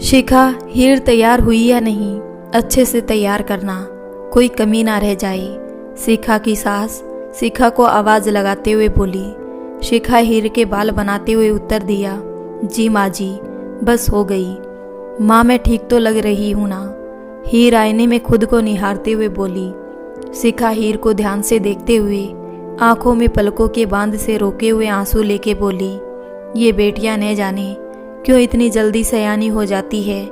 शिखा, हीर तैयार हुई या नहीं, अच्छे से तैयार करना, कोई कमी ना रह जाए। शिखा की सास शिखा को आवाज़ लगाते हुए बोली। शिखा हीर के बाल बनाते हुए उत्तर दिया, जी माँ जी, बस हो गई। माँ मैं ठीक तो लग रही हूँ ना? हीर आईने में खुद को निहारते हुए बोली। शिखा हीर को ध्यान से देखते हुए आंखों में पलकों के बांध से रोके हुए आंसू लेके बोली, ये बेटियां न जाने क्यों इतनी जल्दी सयानी हो जाती है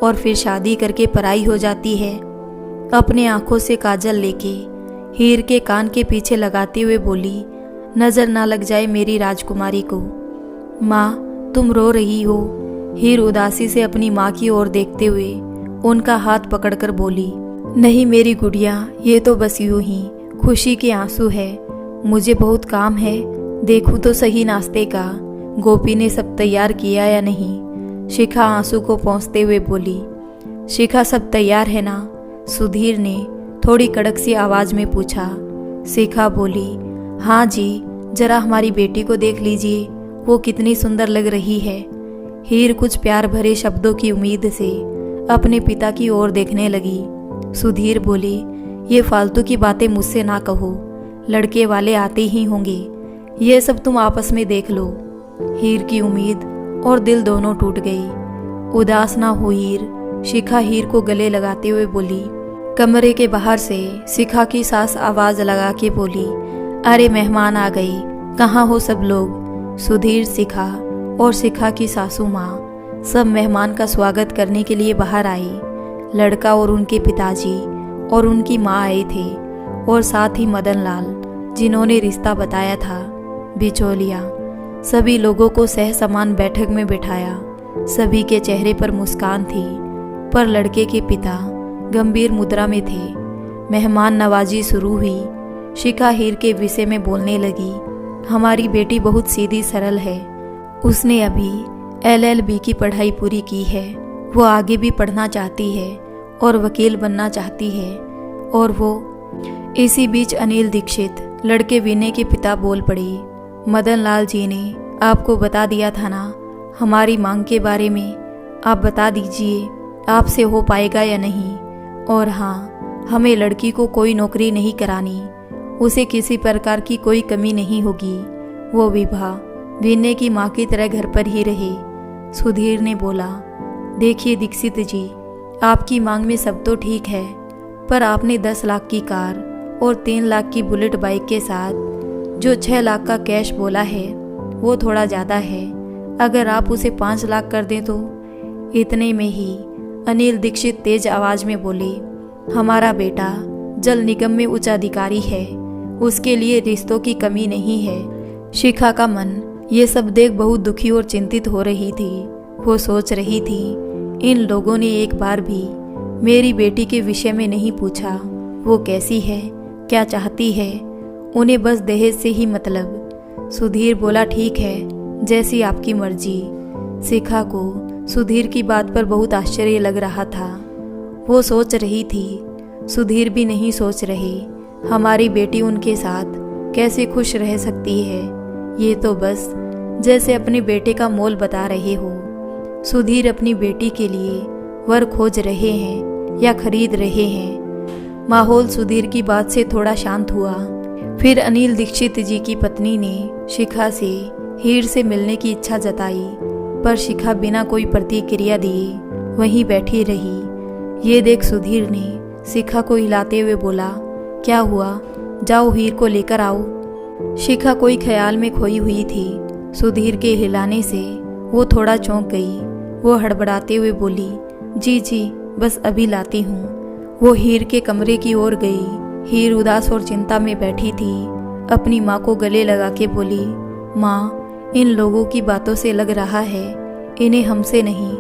और फिर शादी करके पराई हो जाती है। अपने आंखों से काजल लेके हीर के कान के पीछे लगाते हुए बोली, नजर ना लग जाए मेरी राजकुमारी को। माँ तुम रो रही हो? हीर उदासी से अपनी माँ की ओर देखते हुए उनका हाथ पकड़कर बोली, नहीं मेरी गुड़िया, ये तो बस यूं ही खुशी के आंसू है। मुझे बहुत काम है, देखूं तो सही नाश्ते का गोपी ने सब तैयार किया या नहीं। शिखा आंसू को पोंछते हुए बोली। शिखा सब तैयार है ना? सुधीर ने थोड़ी कड़क सी आवाज में पूछा। शिखा बोली, हाँ जी, जरा हमारी बेटी को देख लीजिए, वो कितनी सुंदर लग रही है। हीर कुछ प्यार भरे शब्दों की उम्मीद से अपने पिता की ओर देखने लगी। सुधीर बोली, ये फालतू की बातें मुझसे ना कहो, लड़के वाले आते ही होंगे, ये सब तुम आपस में देख लो। हीर की उम्मीद और दिल दोनों टूट गई। उदास ना हो हीर, शिखा हीर को गले लगाते हुए बोली। कमरे के बाहर से शिखा की सास आवाज लगा के बोली, अरे मेहमान आ गई, कहाँ हो सब लोग? सुधीर, शिखा और शिखा की सासू माँ सब मेहमान का स्वागत करने के लिए बाहर आई। लड़का और उनके पिताजी और उनकी माँ आए थे और साथ ही मदन लाल, जिन्होंने रिश्ता बताया था, बिचौलिया। सभी लोगों को सह समान बैठक में बिठाया। सभी के चेहरे पर मुस्कान थी, पर लड़के के पिता गंभीर मुद्रा में थे। मेहमान नवाजी शुरू हुई। शिखा हीर के विषय में बोलने लगी, हमारी बेटी बहुत सीधी सरल है। उसने अभी LLB की पढ़ाई पूरी की है। वो आगे भी पढ़ना चाहती है और वकील बनना चाहती है। और वो इसी बीच अनिल दीक्षित, लड़के विनय के पिता, बोल पड़े। मदन लाल जी ने आपको बता दिया था ना हमारी मांग के बारे में, आप बता दीजिए आपसे हो पाएगा या नहीं। और हाँ, हमें लड़की को कोई नौकरी नहीं करानी, उसे किसी प्रकार की कोई कमी नहीं होगी। वो विभा विनय की माँ की तरह घर पर ही रहे। सुधीर ने बोला, देखिए दीक्षित जी, आपकी मांग में सब तो ठीक है, पर आपने 10 लाख की कार और 3 लाख की बुलेट बाइक के साथ जो 6 लाख का कैश बोला है, वो थोड़ा ज़्यादा है। अगर आप उसे 5 लाख कर दें तो? इतने में ही अनिल दीक्षित तेज आवाज में बोले, हमारा बेटा जल निगम में उच्च अधिकारी है, उसके लिए रिश्तों की कमी नहीं है। शिखा का मन ये सब देख बहुत दुखी और चिंतित हो रही थी। वो सोच रही थी, इन लोगों ने एक बार भी मेरी बेटी के विषय में नहीं पूछा, वो कैसी है, क्या चाहती है, उन्हें बस दहेज से ही मतलब। सुधीर बोला, ठीक है, जैसी आपकी मर्जी। शिखा को सुधीर की बात पर बहुत आश्चर्य लग रहा था। वो सोच रही थी, सुधीर भी नहीं सोच रहे, हमारी बेटी उनके साथ कैसे खुश रह सकती है। ये तो बस जैसे अपने बेटे का मोल बता रहे हो। सुधीर अपनी बेटी के लिए वर खोज रहे हैं या खरीद रहे हैं। माहौल सुधीर की बात से थोड़ा शांत हुआ। फिर अनिल दीक्षित जी की पत्नी ने शिखा से हीर से मिलने की इच्छा जताई, पर शिखा बिना कोई प्रतिक्रिया दिए वहीं बैठी रही। ये देख सुधीर ने शिखा को हिलाते हुए बोला, क्या हुआ, जाओ हीर को लेकर आओ। शिखा कोई ख्याल में खोई हुई थी। सुधीर के हिलाने से वो थोड़ा चौंक गई। वो हड़बड़ाते हुए बोली, जी जी, बस अभी लाती हूँ। वो हीर के कमरे की ओर गई। हीर उदास और चिंता में बैठी थी। अपनी माँ को गले लगा के बोली, माँ, इन लोगों की बातों से लग रहा है इन्हें हमसे नहीं,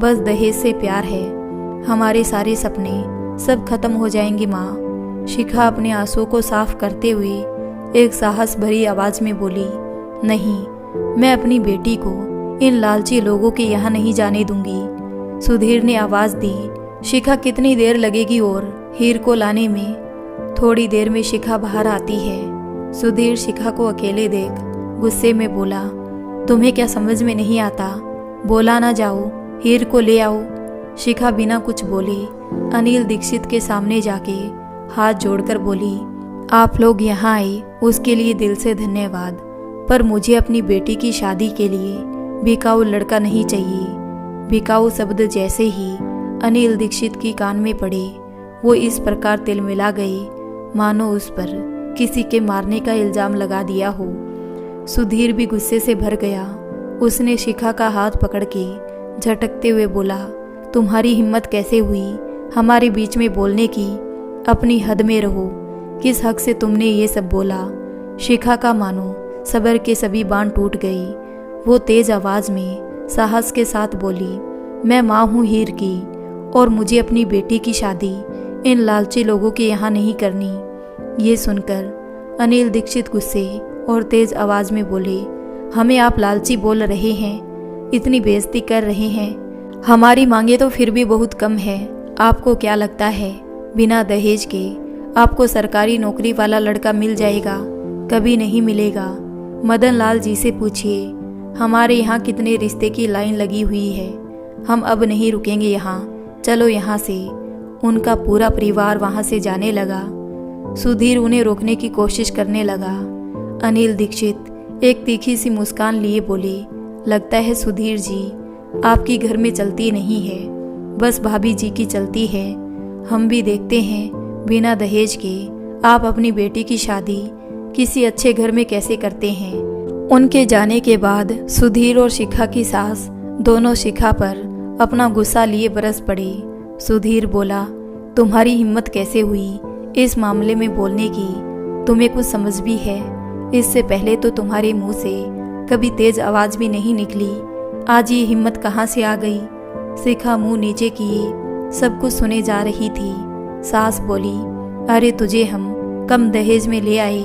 बस दहेज से प्यार है। हमारे सारे सपने सब खत्म हो जाएंगे माँ। शिखा अपने आंसुओं को साफ करते हुए एक साहस भरी आवाज में बोली, नहीं, मैं अपनी बेटी को इन लालची लोगों के यहाँ नहीं जाने दूंगी। सुधीर ने आवाज दी, शिखा कितनी देर लगेगी और हीर को लाने में? थोड़ी देर में शिखा बाहर आती है। सुधीर शिखा को अकेले देख गुस्से में बोला, तुम्हें क्या समझ में नहीं आता? बोला ना जाओ, हीर को ले आओ। शिखा बिना कुछ बोले अनिल दीक्षित के सामने जाके हाथ जोड़कर बोली, आप लोग यहाँ आए उसके लिए दिल से धन्यवाद, पर मुझे अपनी बेटी की शादी के लिए बिकाऊ लड़का नहीं चाहिए। बिकाऊ शब्द जैसे ही अनिल दीक्षित की कान में पड़े वो इस प्रकार तिलमिला गए मानो उस पर किसी के मारने का इल्जाम लगा दिया हो। सुधीर भी गुस्से से भर गया। उसने शिखा का हाथ पकड़ के झटकते हुए बोला, तुम्हारी हिम्मत कैसे हुई हमारे बीच में बोलने की? अपनी हद में रहो। किस हक से तुमने ये सब बोला? शिखा का मानो सब्र के सभी बांध टूट गई। वो तेज आवाज में साहस के साथ बोली, मैं माँ हूँ हीर की, और मुझे अपनी बेटी की शादी इन लालची लोगों के यहाँ नहीं करनी। ये सुनकर अनिल दीक्षित गुस्से और तेज आवाज में बोले, हमें आप लालची बोल रहे हैं, इतनी बेइज्जती कर रहे हैं। हमारी मांगे तो फिर भी बहुत कम है। आपको क्या लगता है बिना दहेज के आपको सरकारी नौकरी वाला लड़का मिल जाएगा? कभी नहीं मिलेगा। मदन लाल जी से पूछिए, हमारे यहाँ कितने रिश्ते की लाइन लगी हुई है। हम अब नहीं रुकेंगे यहाँ, चलो यहाँ से। उनका पूरा परिवार वहाँ से जाने लगा। सुधीर उन्हें रोकने की कोशिश करने लगा। अनिल दीक्षित एक तीखी सी मुस्कान लिए बोले, लगता है सुधीर जी आपकी घर में चलती नहीं है, बस भाभी जी की चलती है। हम भी देखते हैं बिना दहेज के आप अपनी बेटी की शादी किसी अच्छे घर में कैसे करते हैं। उनके जाने के बाद सुधीर और शिखा की सास दोनों शिखा पर अपना गुस्सा लिए बरस पड़े। सुधीर बोला, तुम्हारी हिम्मत कैसे हुई इस मामले में बोलने की? तुम्हें कुछ समझ भी है? इससे पहले तो तुम्हारे मुंह से कभी तेज आवाज भी नहीं निकली, आज ये हिम्मत कहाँ से आ गई? शिखा मुंह नीचे किए सब कुछ सुने जा रही थी। सास बोली, अरे तुझे हम कम दहेज में ले आए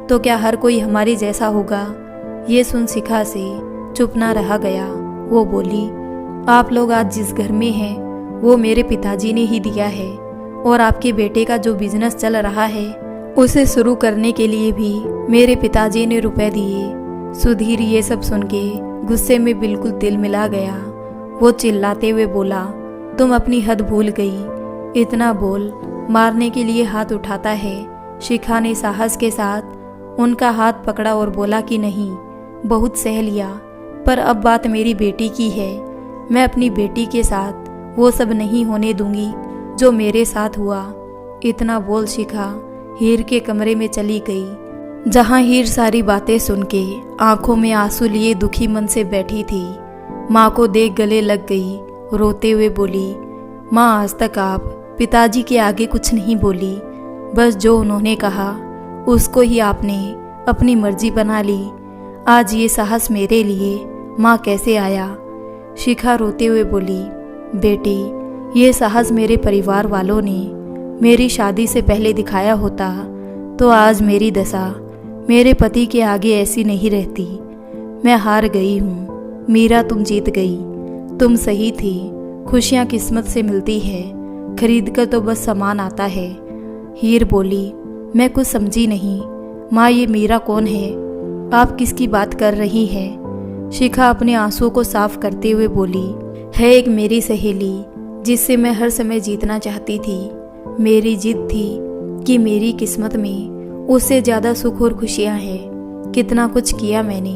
तो क्या हर कोई हमारे जैसा होगा? ये सुन शिखा से चुप ना रहा गया। वो बोली, आप लोग आज जिस घर में हैं वो मेरे पिताजी ने ही दिया है, और आपके बेटे का जो बिजनेस चल रहा है उसे शुरू करने के लिए भी मेरे पिताजी ने रुपए दिए। सुधीर ये सब सुन के गुस्से में बिल्कुल तिल मिला गया। वो चिल्लाते हुए बोला, तुम अपनी हद भूल गई, इतना बोल मारने के लिए हाथ उठाता है। शिखा ने साहस के साथ उनका हाथ पकड़ा और बोला कि नहीं, बहुत सह लिया, पर अब बात मेरी बेटी की है। मैं अपनी बेटी के साथ वो सब नहीं होने दूंगी जो मेरे साथ हुआ। इतना बोल शिखा हीर के कमरे में चली गई, जहां हीर सारी बातें सुन के आंखों में आंसू लिए दुखी मन से बैठी थी। माँ को देख गले लग गई, रोते हुए बोली, माँ आज तक आप पिताजी के आगे कुछ नहीं बोली, बस जो उन्होंने कहा उसको ही आपने अपनी मर्जी बना ली। आज ये साहस मेरे लिए माँ कैसे आया? शिखा रोते हुए बोली, बेटी ये साहस मेरे परिवार वालों ने मेरी शादी से पहले दिखाया होता तो आज मेरी दशा मेरे पति के आगे ऐसी नहीं रहती। मैं हार गई हूँ मीरा, तुम जीत गई। तुम सही थी, खुशियाँ किस्मत से मिलती है, खरीद कर तो बस सामान आता है। हीर बोली, मैं कुछ समझी नहीं माँ, ये मीरा कौन है? आप किसकी बात कर रही हैं? शिखा अपने आंसुओं को साफ करते हुए बोली, है एक मेरी सहेली जिससे मैं हर समय जीतना चाहती थी। मेरी जिद थी कि मेरी किस्मत में उससे ज़्यादा सुख और खुशियाँ हैं। कितना कुछ किया मैंने,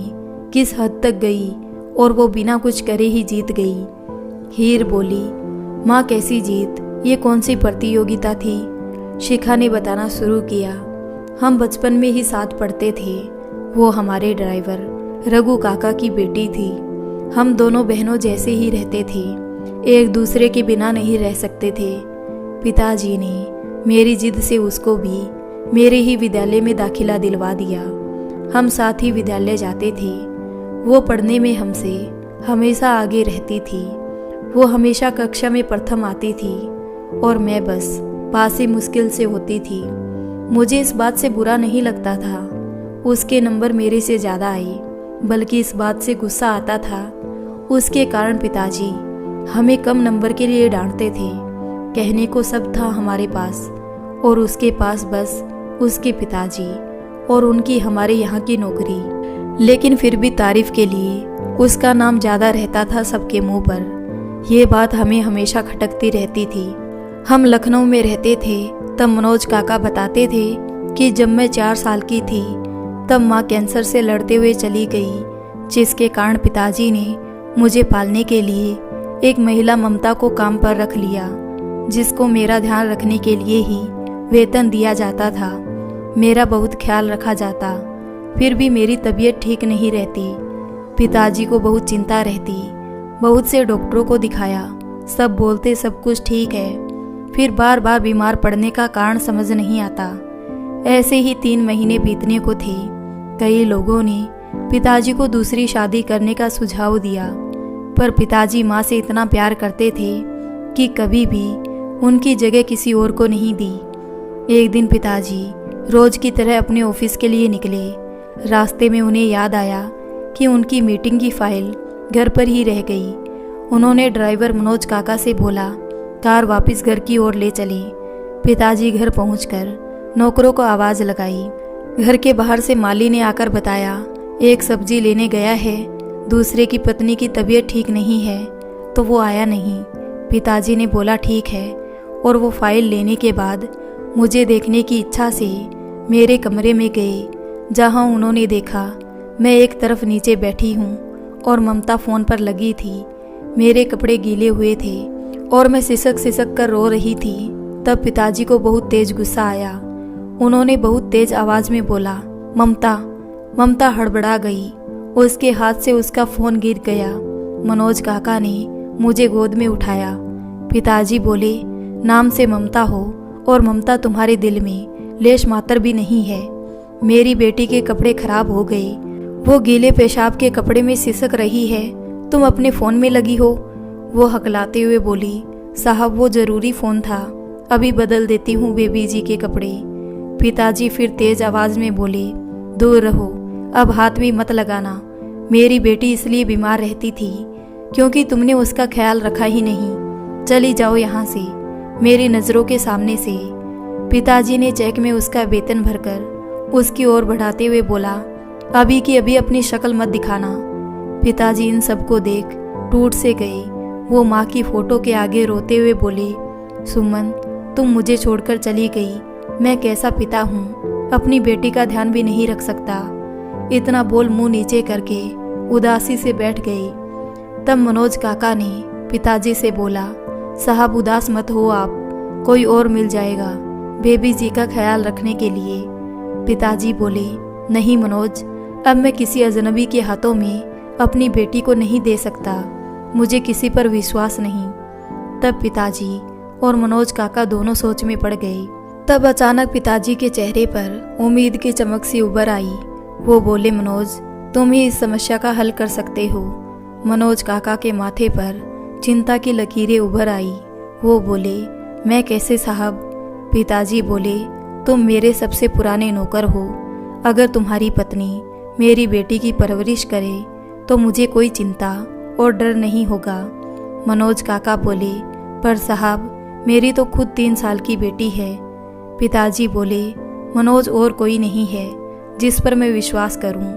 किस हद तक गई, और वो बिना कुछ करे ही जीत गई। हीर बोली, माँ कैसी जीत? ये कौन सी प्रतियोगिता थी? शिखा ने बताना शुरू किया, हम बचपन में ही साथ पढ़ते थे। वो हमारे ड्राइवर रघु काका की बेटी थी। हम दोनों बहनों जैसे ही रहते थे, एक दूसरे के बिना नहीं रह सकते थे। पिताजी ने मेरी जिद से उसको भी मेरे ही विद्यालय में दाखिला दिलवा दिया। हम साथ ही विद्यालय जाते थे। वो पढ़ने में हमसे हमेशा आगे रहती थी। वो हमेशा कक्षा में प्रथम आती थी और मैं बस पास ही मुश्किल से होती थी। मुझे इस बात से बुरा नहीं लगता था उसके नंबर मेरे से ज़्यादा आए, बल्कि इस बात से गुस्सा आता था उसके कारण पिताजी हमें कम नंबर के लिए डांटते थे। कहने को सब था हमारे पास और उसके पास बस उसके पिताजी और उनकी हमारे यहाँ की नौकरी। लेकिन फिर भी तारीफ के लिए उसका नाम ज़्यादा रहता था सबके मुंह पर। ये बात हमें हमेशा खटकती रहती थी। हम लखनऊ में रहते थे, तब मनोज काका बताते थे कि जब मैं 4 साल की थी तब माँ कैंसर से लड़ते हुए चली गई, जिसके कारण पिताजी ने मुझे पालने के लिए एक महिला ममता को काम पर रख लिया, जिसको मेरा ध्यान रखने के लिए ही वेतन दिया जाता था। मेरा बहुत ख्याल रखा जाता, फिर भी मेरी तबीयत ठीक नहीं रहती। पिताजी को बहुत चिंता रहती, बहुत से डॉक्टरों को दिखाया, सब बोलते सब कुछ ठीक है, फिर बार बार बीमार पड़ने का कारण समझ नहीं आता। ऐसे ही 3 महीने बीतने को थे। कई लोगों ने पिताजी को दूसरी शादी करने का सुझाव दिया, पर पिताजी माँ से इतना प्यार करते थे कि कभी भी उनकी जगह किसी और को नहीं दी। एक दिन पिताजी रोज की तरह अपने ऑफिस के लिए निकले। रास्ते में उन्हें याद आया कि उनकी मीटिंग की फाइल घर पर ही रह गई। उन्होंने ड्राइवर मनोज काका से बोला, कार वापस घर की ओर ले चले। पिताजी घर पहुंचकर नौकरों को आवाज़ लगाई। घर के बाहर से माली ने आकर बताया, एक सब्जी लेने गया है, दूसरे की पत्नी की तबीयत ठीक नहीं है तो वो आया नहीं। पिताजी ने बोला ठीक है, और वो फाइल लेने के बाद मुझे देखने की इच्छा से मेरे कमरे में गए, जहां उन्होंने देखा मैं एक तरफ नीचे बैठी हूँ और ममता फ़ोन पर लगी थी। मेरे कपड़े गीले हुए थे और मैं सिसक सिसक कर रो रही थी। तब पिताजी को बहुत तेज गुस्सा आया। उन्होंने बहुत तेज आवाज़ में बोला, ममता। ममता हड़बड़ा गई, उसके हाथ से उसका फ़ोन गिर गया। मनोज काका ने मुझे गोद में उठाया। पिताजी बोले, नाम से ममता हो और ममता तुम्हारे दिल में लेश मात्र भी नहीं है। मेरी बेटी के कपड़े खराब हो गए, वो गीले पेशाब के कपड़े में सिसक रही है, तुम अपने फ़ोन में लगी हो। वो हकलाते हुए बोली, साहब वो ज़रूरी फ़ोन था, अभी बदल देती हूँ बेबी जी के कपड़े। पिताजी फिर तेज आवाज़ में बोले, दूर रहो, अब हाथ भी मत लगाना। मेरी बेटी इसलिए बीमार रहती थी क्योंकि तुमने उसका ख्याल रखा ही नहीं। चली जाओ यहाँ से, मेरी नज़रों के सामने से। पिताजी ने चेक में उसका वेतन भरकर उसकी ओर बढ़ाते हुए बोला, अभी की अभी अपनी शक्ल मत दिखाना। पिताजी इन सबको देख टूट से गए। वो माँ की फ़ोटो के आगे रोते हुए बोले, सुमन, तुम मुझे छोड़कर चली गई, मैं कैसा पिता हूँ, अपनी बेटी का ध्यान भी नहीं रख सकता। इतना बोल मुंह नीचे करके उदासी से बैठ गई। तब मनोज काका ने पिताजी से बोला, साहब उदास मत हो आप, कोई और मिल जाएगा बेबी जी का ख्याल रखने के लिए। पिताजी बोले, नहीं मनोज, अब मैं किसी अजनबी के हाथों में अपनी बेटी को नहीं दे सकता, मुझे किसी पर विश्वास नहीं। तब पिताजी और मनोज काका दोनों सोच में पड़ गए। तब अचानक पिताजी के चेहरे पर उम्मीद की चमक सी उभर आई। वो बोले, मनोज, तुम ही इस समस्या का हल कर सकते हो। मनोज काका के माथे पर चिंता की लकीरें उभर आई। वो बोले, मैं कैसे साहब? पिताजी बोले, तुम मेरे सबसे पुराने नौकर हो, अगर तुम्हारी पत्नी मेरी बेटी की परवरिश करे तो मुझे कोई चिंता और डर नहीं होगा। मनोज काका बोले, पर साहब मेरी तो खुद 3 साल की बेटी है। पिताजी बोले, मनोज, और कोई नहीं है जिस पर मैं विश्वास करूं,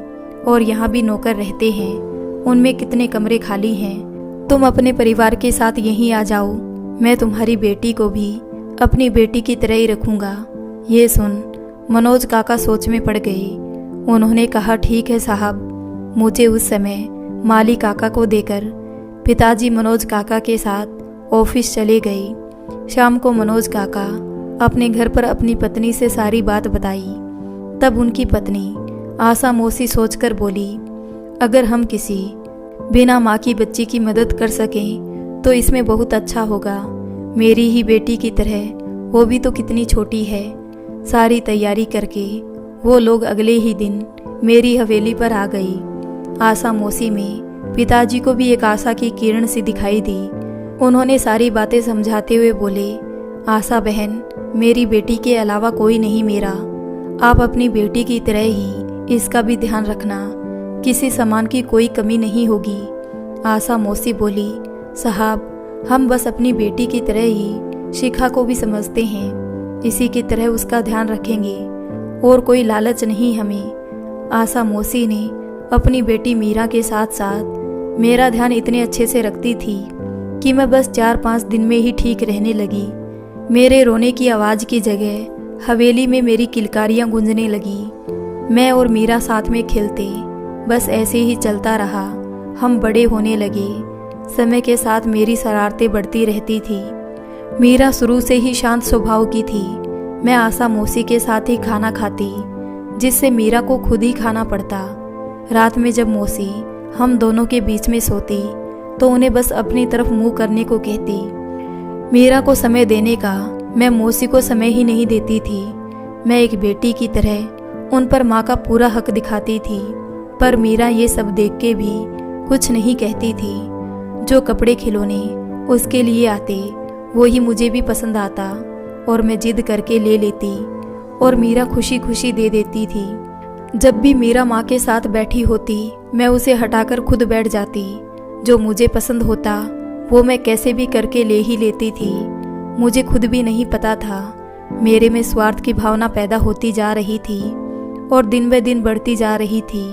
और यहाँ भी नौकर रहते हैं, उनमें कितने कमरे खाली हैं, तुम अपने परिवार के साथ यहीं आ जाओ, मैं तुम्हारी बेटी को भी अपनी बेटी की तरह ही रखूँगा। ये सुन मनोज काका सोच में पड़ गए। उन्होंने कहा, ठीक है साहब। मुझे उस समय माली काका को देकर पिताजी मनोज काका के साथ ऑफिस चले गए। शाम को मनोज काका अपने घर पर अपनी पत्नी से सारी बात बताई। तब उनकी पत्नी आशा मौसी सोचकर बोली, अगर हम किसी बिना माँ की बच्ची की मदद कर सकें तो इसमें बहुत अच्छा होगा। मेरी ही बेटी की तरह वो भी तो कितनी छोटी है। सारी तैयारी करके वो लोग अगले ही दिन मेरी हवेली पर आ गई। आशा मौसी में पिताजी को भी एक आशा की किरण सी दिखाई दी। उन्होंने सारी बातें समझाते हुए बोले, आशा बहन, मेरी बेटी के अलावा कोई नहीं मेरा, आप अपनी बेटी की तरह ही इसका भी ध्यान रखना, किसी सामान की कोई कमी नहीं होगी। आशा मौसी बोली, साहब हम बस अपनी बेटी की तरह ही शिखा को भी समझते हैं, इसी की तरह उसका ध्यान रखेंगे, और कोई लालच नहीं हमें। आशा मौसी ने अपनी बेटी मीरा के साथ साथ मेरा ध्यान इतने अच्छे से रखती थी कि मैं बस 4-5 दिन में ही ठीक रहने लगी। मेरे रोने की आवाज़ की जगह हवेली में मेरी किलकारियाँ गूंजने लगी। मैं और मीरा साथ में खेलते, बस ऐसे ही चलता रहा। हम बड़े होने लगे। समय के साथ मेरी शरारतें बढ़ती रहती थी। मीरा शुरू से ही शांत स्वभाव की थी। मैं आशा मौसी के साथ ही खाना खाती, जिससे मीरा को खुद ही खाना पड़ता। रात में जब मौसी हम दोनों के बीच में सोती तो उन्हें बस अपनी तरफ मुंह करने को कहती। मीरा को समय देने का मैं मौसी को समय ही नहीं देती थी। मैं एक बेटी की तरह उन पर माँ का पूरा हक दिखाती थी, पर मीरा ये सब देख के भी कुछ नहीं कहती थी। जो कपड़े खिलौने उसके लिए आते वो ही मुझे भी पसंद आता और मैं जिद करके ले लेती और मीरा खुशी खुशी दे देती थी। जब भी मीरा माँ के साथ बैठी होती मैं उसे हटाकर खुद बैठ जाती। जो मुझे पसंद होता वो मैं कैसे भी करके ले ही लेती थी। मुझे खुद भी नहीं पता था मेरे में स्वार्थ की भावना पैदा होती जा रही थी और दिन ब दिन बढ़ती जा रही थी।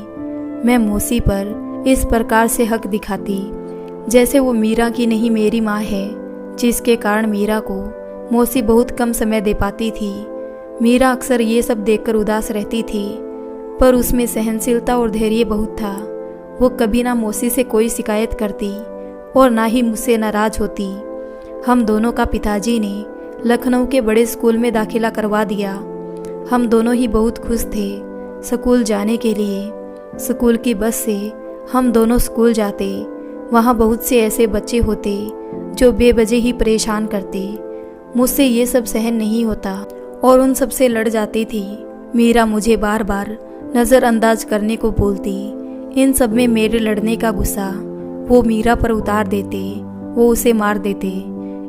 मैं मौसी पर इस प्रकार से हक दिखाती जैसे वो मीरा की नहीं मेरी माँ है, जिसके कारण मीरा को मौसी बहुत कम समय दे पाती थी। मीरा अक्सर ये सब देखकर उदास रहती थी, पर उसमें सहनशीलता और धैर्य बहुत था। वो कभी ना मौसी से कोई शिकायत करती और ना ही मुझसे नाराज होती। हम दोनों का पिताजी ने लखनऊ के बड़े स्कूल में दाखिला करवा दिया। हम दोनों ही बहुत खुश थे स्कूल जाने के लिए। स्कूल की बस से हम दोनों स्कूल जाते। वहाँ बहुत से ऐसे बच्चे होते जो बेवजह ही परेशान करते। मुझसे ये सब सहन नहीं होता और उन सब से लड़ जाती थी। मीरा मुझे बार बार नज़रअंदाज करने को बोलती। इन सब में मेरे लड़ने का गुस्सा वो मीरा पर उतार देते, वो उसे मार देते।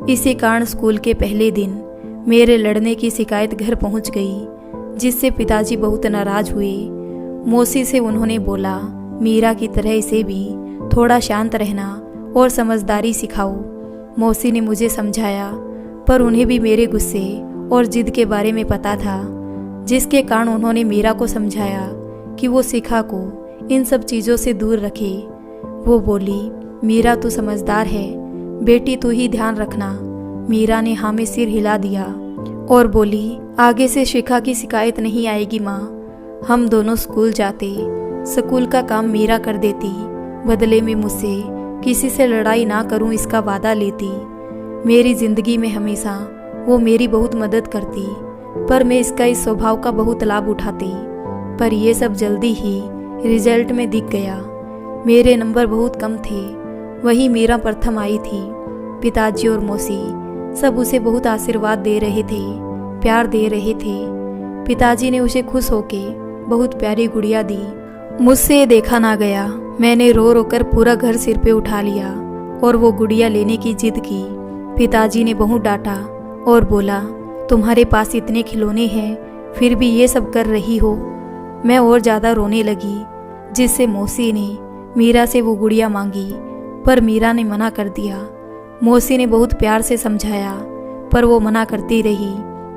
इसी कारण स्कूल के पहले दिन मेरे लड़ने की शिकायत घर पहुंच गई, जिससे पिताजी बहुत नाराज हुए। मौसी से उन्होंने बोला, मीरा की तरह इसे भी थोड़ा शांत रहना और समझदारी सिखाओ। मौसी ने मुझे समझाया, पर उन्हें भी मेरे गुस्से और जिद के बारे में पता था, जिसके कारण उन्होंने मीरा को समझाया कि वो शिखा को इन सब चीज़ों से दूर रखे। वो बोली, मीरा तू समझदार है, बेटी तू ही ध्यान रखना। मीरा ने हाँ में सिर हिला दिया और बोली, आगे से शिखा की शिकायत नहीं आएगी माँ। हम दोनों स्कूल जाते, स्कूल का काम मीरा कर देती, बदले में मुझसे किसी से लड़ाई ना करूं इसका वादा लेती। मेरी जिंदगी में हमेशा वो मेरी बहुत मदद करती, पर मैं इसका इस स्वभाव का बहुत लाभ उठाती। पर ये सब जल्दी ही रिजल्ट में दिख गया। मेरे नंबर बहुत कम थे, वही मीरा प्रथम आई थी। पिताजी और मौसी सब उसे बहुत आशीर्वाद दे रहे थे, प्यार दे रहे थे। पिताजी ने उसे खुश होके बहुत प्यारी गुड़िया दी। मुझसे देखा ना गया। मैंने रो रो कर पूरा घर सिर पे उठा लिया और वो गुड़िया लेने की जिद की। पिताजी ने बहुत डांटा और बोला, तुम्हारे पास इतने खिलौने हैं फिर भी ये सब कर रही हो। मैं और ज़्यादा रोने लगी, जिससे मौसी ने मीरा से वो गुड़िया मांगी, पर मीरा ने मना कर दिया। मौसी ने बहुत प्यार से समझाया, पर वो मना करती रही,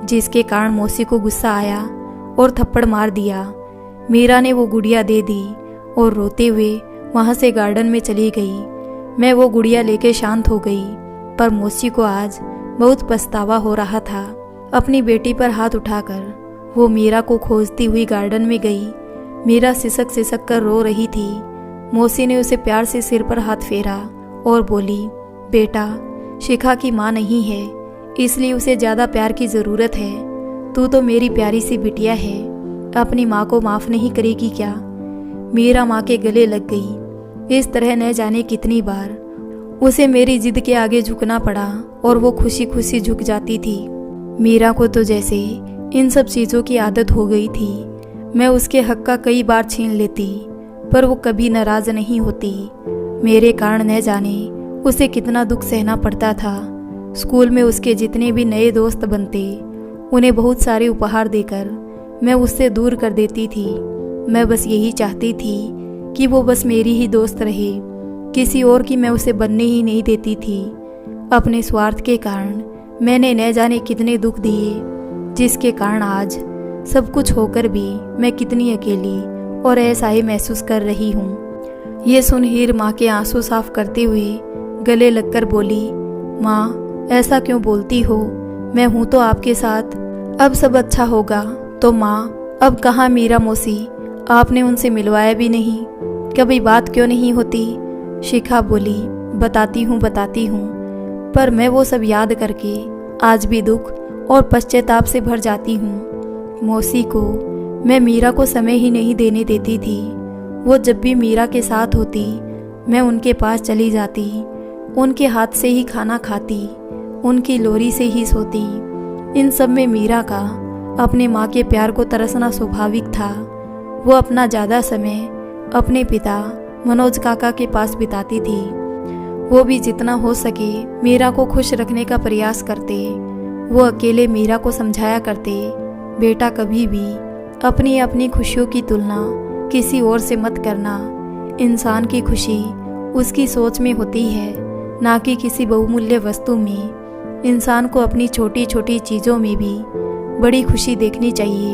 जिसके कारण मौसी को गुस्सा आया और थप्पड़ मार दिया। मीरा ने वो गुड़िया दे दी और रोते हुए वहाँ से गार्डन में चली गई। मैं वो गुड़िया लेके शांत हो गई, पर मौसी को आज बहुत पछतावा हो रहा था। अपनी बेटी पर हाथ उठाकर वो मीरा को खोजती हुई गार्डन में गई। मीरा सिसक सिसक कर रो रही थी। मौसी ने उसे प्यार से सिर पर हाथ फेरा और बोली, बेटा शिखा की माँ नहीं है, इसलिए उसे ज़्यादा प्यार की ज़रूरत है। तू तो मेरी प्यारी सी बिटिया है, अपनी माँ को माफ़ नहीं करेगी क्या? मीरा माँ के गले लग गई। इस तरह न जाने कितनी बार उसे मेरी जिद के आगे झुकना पड़ा और वो खुशी खुशी झुक जाती थी। मीरा को तो जैसे इन सब चीज़ों की आदत हो गई थी। मैं उसके हक का कई बार छीन लेती, पर वो कभी नाराज़ नहीं होती। मेरे कारण न जाने उसे कितना दुख सहना पड़ता था। स्कूल में उसके जितने भी नए दोस्त बनते, उन्हें बहुत सारे उपहार देकर मैं उससे दूर कर देती थी। मैं बस यही चाहती थी कि वो बस मेरी ही दोस्त रहे, किसी और की मैं उसे बनने ही नहीं देती थी। अपने स्वार्थ के कारण मैंने न जाने कितने दुख दिए, जिसके कारण आज सब कुछ होकर भी मैं कितनी अकेली और असहाय महसूस कर रही हूँ। ये सुन हीर माँ के आंसू साफ करते हुए गले लगकर बोली, माँ ऐसा क्यों बोलती हो, मैं हूँ तो आपके साथ, अब सब अच्छा होगा। तो माँ अब कहाँ मीरा मौसी, आपने उनसे मिलवाया भी नहीं, कभी बात क्यों नहीं होती। शिखा बोली, बताती हूँ, पर मैं वो सब याद करके आज भी दुख और पश्चाताप से भर जाती हूँ। मौसी को मैं मीरा को समय ही नहीं देने देती थी। वो जब भी मीरा के साथ होती मैं उनके पास चली जाती, उनके हाथ से ही खाना खाती, उनकी लोरी से ही सोती। इन सब में मीरा का अपने माँ के प्यार को तरसना स्वाभाविक था। वो अपना ज़्यादा समय अपने पिता मनोज काका के पास बिताती थी। वो भी जितना हो सके मीरा को खुश रखने का प्रयास करते। वो अकेले मीरा को समझाया करते, बेटा कभी भी अपनी अपनी खुशियों की तुलना किसी और से मत करना। इंसान की खुशी उसकी सोच में होती है, ना कि किसी बहुमूल्य वस्तु में। इंसान को अपनी छोटी छोटी चीज़ों में भी बड़ी खुशी देखनी चाहिए।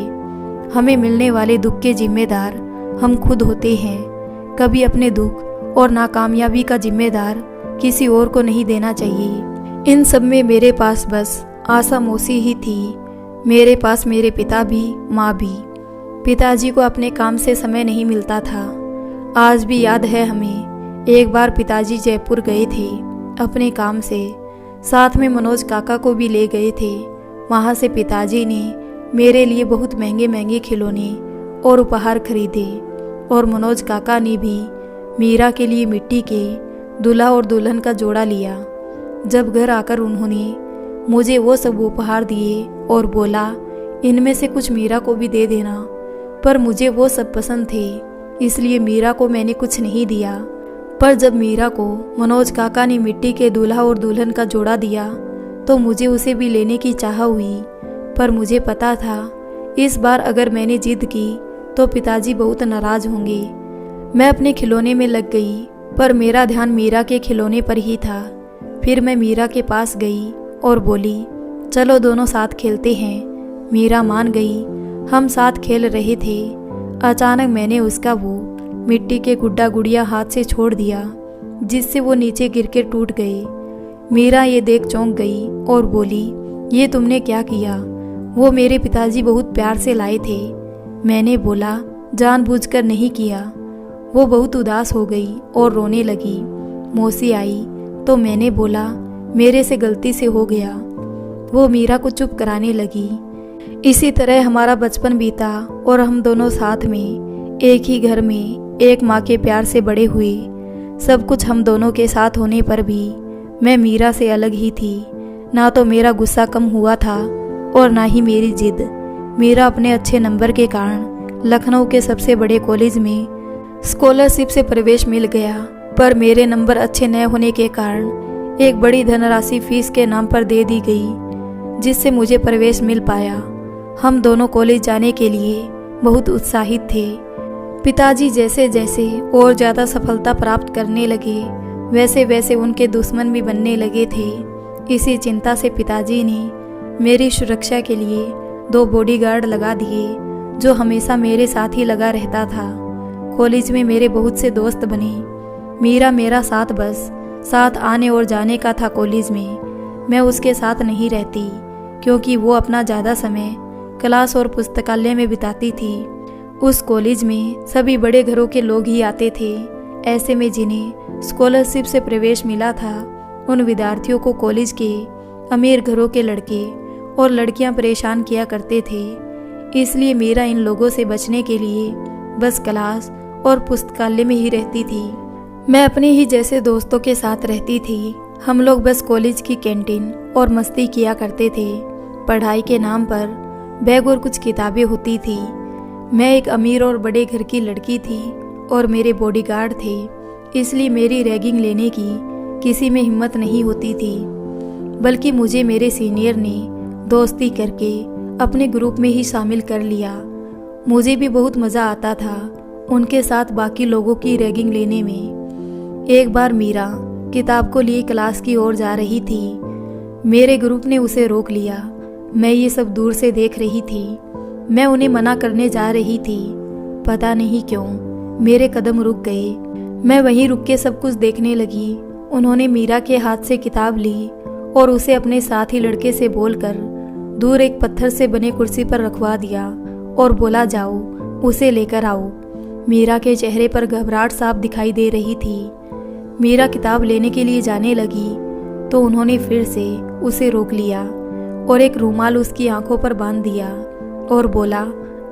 हमें मिलने वाले दुख के जिम्मेदार हम खुद होते हैं। कभी अपने दुख और नाकामयाबी का जिम्मेदार किसी और को नहीं देना चाहिए। इन सब में मेरे पास बस आशा मौसी ही थी। मेरे पास मेरे पिता भी, माँ भी। पिताजी को अपने काम से समय नहीं मिलता था। आज भी याद है हमें, एक बार पिताजी जयपुर गए थे अपने काम से, साथ में मनोज काका को भी ले गए थे। वहाँ से पिताजी ने मेरे लिए बहुत महंगे महंगे खिलौने और उपहार खरीदे, और मनोज काका ने भी मीरा के लिए मिट्टी के दूल्हा और दुल्हन का जोड़ा लिया। जब घर आकर उन्होंने मुझे वो सब उपहार दिए और बोला, इनमें से कुछ मीरा को भी दे देना, पर मुझे वो सब पसंद थे, इसलिए मीरा को मैंने कुछ नहीं दिया। पर जब मीरा को मनोज काका ने मिट्टी के दूल्हा और दुल्हन का जोड़ा दिया तो मुझे उसे भी लेने की चाह हुई। पर मुझे पता था इस बार अगर मैंने जिद की तो पिताजी बहुत नाराज होंगे। मैं अपने खिलौने में लग गई, पर मेरा ध्यान मीरा के खिलौने पर ही था। फिर मैं मीरा के पास गई और बोली, चलो दोनों साथ खेलते हैं। मीरा मान गई। हम साथ खेल रहे थे। अचानक मैंने उसका वो मिट्टी के गुड्डा गुड़िया हाथ से छोड़ दिया, जिससे वो नीचे गिर के टूट गए। मीरा ये देख चौंक गई और बोली, ये तुमने क्या किया? वो मेरे पिताजी बहुत प्यार से लाए थे। मैंने बोला, जानबूझकर नहीं किया। वो बहुत उदास हो गई और रोने लगी। मौसी आई तो मैंने बोला, मेरे से गलती से हो गया। वो मीरा को चुप कराने लगी। इसी तरह हमारा बचपन बीता और हम दोनों साथ में एक ही घर में एक माँ के प्यार से बड़े हुए। सब कुछ हम दोनों के साथ होने पर भी मैं मीरा से अलग ही थी। ना तो मेरा गुस्सा कम हुआ था और ना ही मेरी जिद। मीरा अपने अच्छे नंबर के कारण लखनऊ के सबसे बड़े कॉलेज में स्कॉलरशिप से प्रवेश मिल गया, पर मेरे नंबर अच्छे न होने के कारण एक बड़ी धनराशि फीस के नाम पर दे दी गई, जिससे मुझे प्रवेश मिल पाया। हम दोनों कॉलेज जाने के लिए बहुत उत्साहित थे। पिताजी जैसे जैसे और ज़्यादा सफलता प्राप्त करने लगे, वैसे वैसे उनके दुश्मन भी बनने लगे थे। इसी चिंता से पिताजी ने मेरी सुरक्षा के लिए 2 बॉडीगार्ड लगा दिए, जो हमेशा मेरे साथ ही लगा रहता था। कॉलेज में मेरे बहुत से दोस्त बने। मीरा मेरा साथ बस साथ आने और जाने का था कॉलेज में। मैं उसके साथ नहीं रहती, क्योंकि वो अपना ज़्यादा समय क्लास और पुस्तकालय में बिताती थी। उस कॉलेज में सभी बड़े घरों के लोग ही आते थे। ऐसे में जिन्हें स्कॉलरशिप से प्रवेश मिला था, उन विद्यार्थियों को कॉलेज के अमीर घरों के लड़के और लड़कियां परेशान किया करते थे। इसलिए मीरा इन लोगों से बचने के लिए बस क्लास और पुस्तकालय में ही रहती थी। मैं अपने ही जैसे दोस्तों के साथ रहती थी। हम लोग बस कॉलेज की कैंटीन और मस्ती किया करते थे। पढ़ाई के नाम पर बैग और कुछ किताबें होती थी। मैं एक अमीर और बड़े घर की लड़की थी और मेरे बॉडीगार्ड थे, इसलिए मेरी रैगिंग लेने की किसी में हिम्मत नहीं होती थी। बल्कि मुझे मेरे सीनियर ने दोस्ती करके अपने ग्रुप में ही शामिल कर लिया। मुझे भी बहुत मज़ा आता था उनके साथ बाकी लोगों की रैगिंग लेने में। एक बार मीरा किताब को लिए क्लास की ओर जा रही थी। मेरे ग्रुप ने उसे रोक लिया। मैं ये सब दूर से देख रही थी। मैं उन्हें मना करने जा रही थी। पता नहीं क्यों मेरे कदम रुक गए। मैं वहीं रुक के सब कुछ देखने लगी उन्होंने मीरा के हाथ से किताब ली और उसे अपने साथी लड़के से बोलकर दूर एक पत्थर से बने कुर्सी पर रखवा दिया और बोला, जाओ उसे लेकर आओ। मीरा के चेहरे पर घबराहट साफ दिखाई दे रही थी। मीरा किताब लेने के लिए जाने लगी तो उन्होंने फिर से उसे रोक लिया और एक रूमाल उसकी आंखों पर बांध दिया और बोला,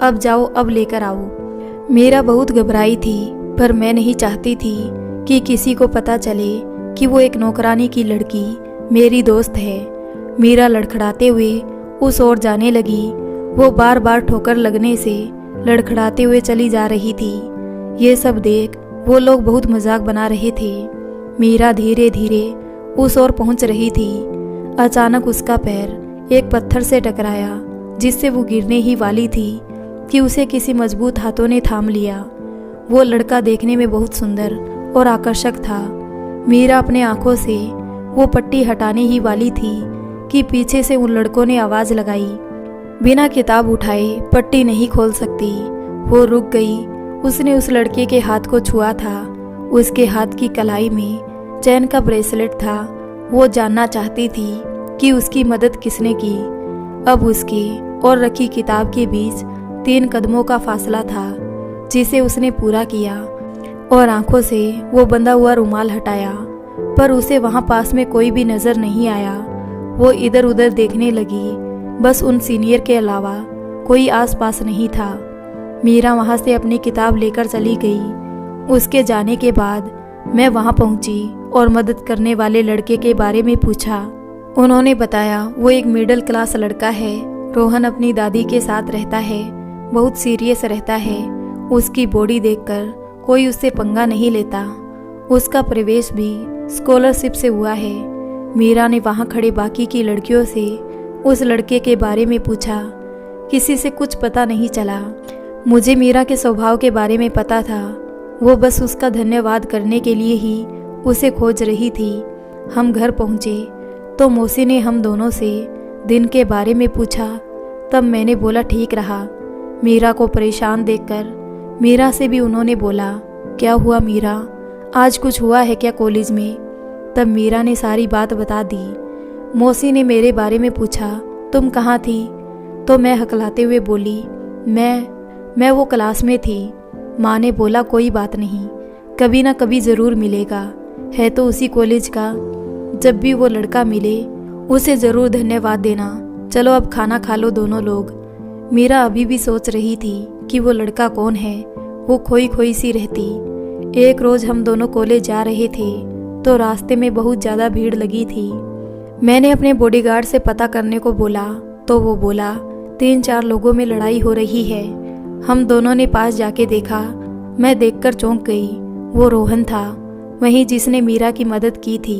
अब जाओ, अब लेकर आओ। मीरा बहुत घबराई थी, पर मैं नहीं चाहती थी कि किसी को पता चले कि वो एक नौकरानी की लड़की मेरी दोस्त है। मीरा लड़खड़ाते हुए उस ओर जाने लगी। वो बार बार ठोकर लगने से लड़खड़ाते हुए चली जा रही थी। ये सब देख वो लोग बहुत मजाक बना रहे थे। मीरा धीरे धीरे उस ओर पहुंच रही थी। अचानक उसका पैर एक पत्थर से टकराया, जिससे वो गिरने ही वाली थी कि उसे किसी मजबूत हाथों ने थाम लिया। वो लड़का देखने में बहुत सुंदर और आकर्षक था। मीरा अपने आंखों से वो पट्टी हटाने ही वाली थी कि पीछे से उन लड़कों ने आवाज लगाई, बिना किताब उठाए पट्टी नहीं खोल सकती। वो रुक गई। उसने उस लड़के के हाथ को छुआ था। उसके हाथ की कलाई में चैन का ब्रेसलेट था। वो जानना चाहती थी कि उसकी मदद किसने की। अब उसके और रखी किताब के बीच 3 कदमों का फासला था, जिसे उसने पूरा किया और आंखों से वो बंधा हुआ रुमाल हटाया, पर उसे वहां पास में कोई भी नजर नहीं आया। वो इधर उधर देखने लगी, बस उन सीनियर के अलावा कोई आसपास नहीं था। मीरा वहां से अपनी किताब लेकर चली गई। उसके जाने के बाद मैं वहां पहुंची और मदद करने वाले लड़के के बारे में पूछा। उन्होंने बताया वो एक मिडिल क्लास लड़का है। रोहन अपनी दादी के साथ रहता है, बहुत सीरियस रहता है। उसकी बॉडी देखकर कोई उससे पंगा नहीं लेता। उसका प्रवेश भी स्कॉलरशिप से हुआ है। मीरा ने वहां खड़े बाकी की लड़कियों से उस लड़के के बारे में पूछा। किसी से कुछ पता नहीं चला। मुझे मीरा के स्वभाव के बारे में पता था। वो बस उसका धन्यवाद करने के लिए ही उसे खोज रही थी। हम घर पहुंचे तो मौसी ने हम दोनों से दिन के बारे में पूछा। तब मैंने बोला ठीक रहा। मीरा को परेशान देखकर मीरा से भी उन्होंने बोला, क्या हुआ मीरा, आज कुछ हुआ है क्या कॉलेज में? तब मीरा ने सारी बात बता दी। मौसी ने मेरे बारे में पूछा, तुम कहाँ थी? तो मैं हकलाते हुए बोली, मैं वो क्लास में थी। माँ ने बोला कोई बात नहीं, कभी ना कभी ज़रूर मिलेगा, है तो उसी कॉलेज का। जब भी वो लड़का मिले उसे ज़रूर धन्यवाद देना। चलो अब खाना खा लो दोनों लोग। मीरा अभी भी सोच रही थी कि वो लड़का कौन है। वो खोई खोई सी रहती। एक रोज़ हम दोनों कॉलेज जा रहे थे तो रास्ते में बहुत ज़्यादा भीड़ लगी थी। मैंने अपने बॉडीगार्ड से पता करने को बोला तो वो बोला 3-4 लोगों में लड़ाई हो रही है। हम दोनों ने पास जाके देखा। मैं देखकर चौंक गई। वो रोहन था, वही जिसने मीरा की मदद की थी।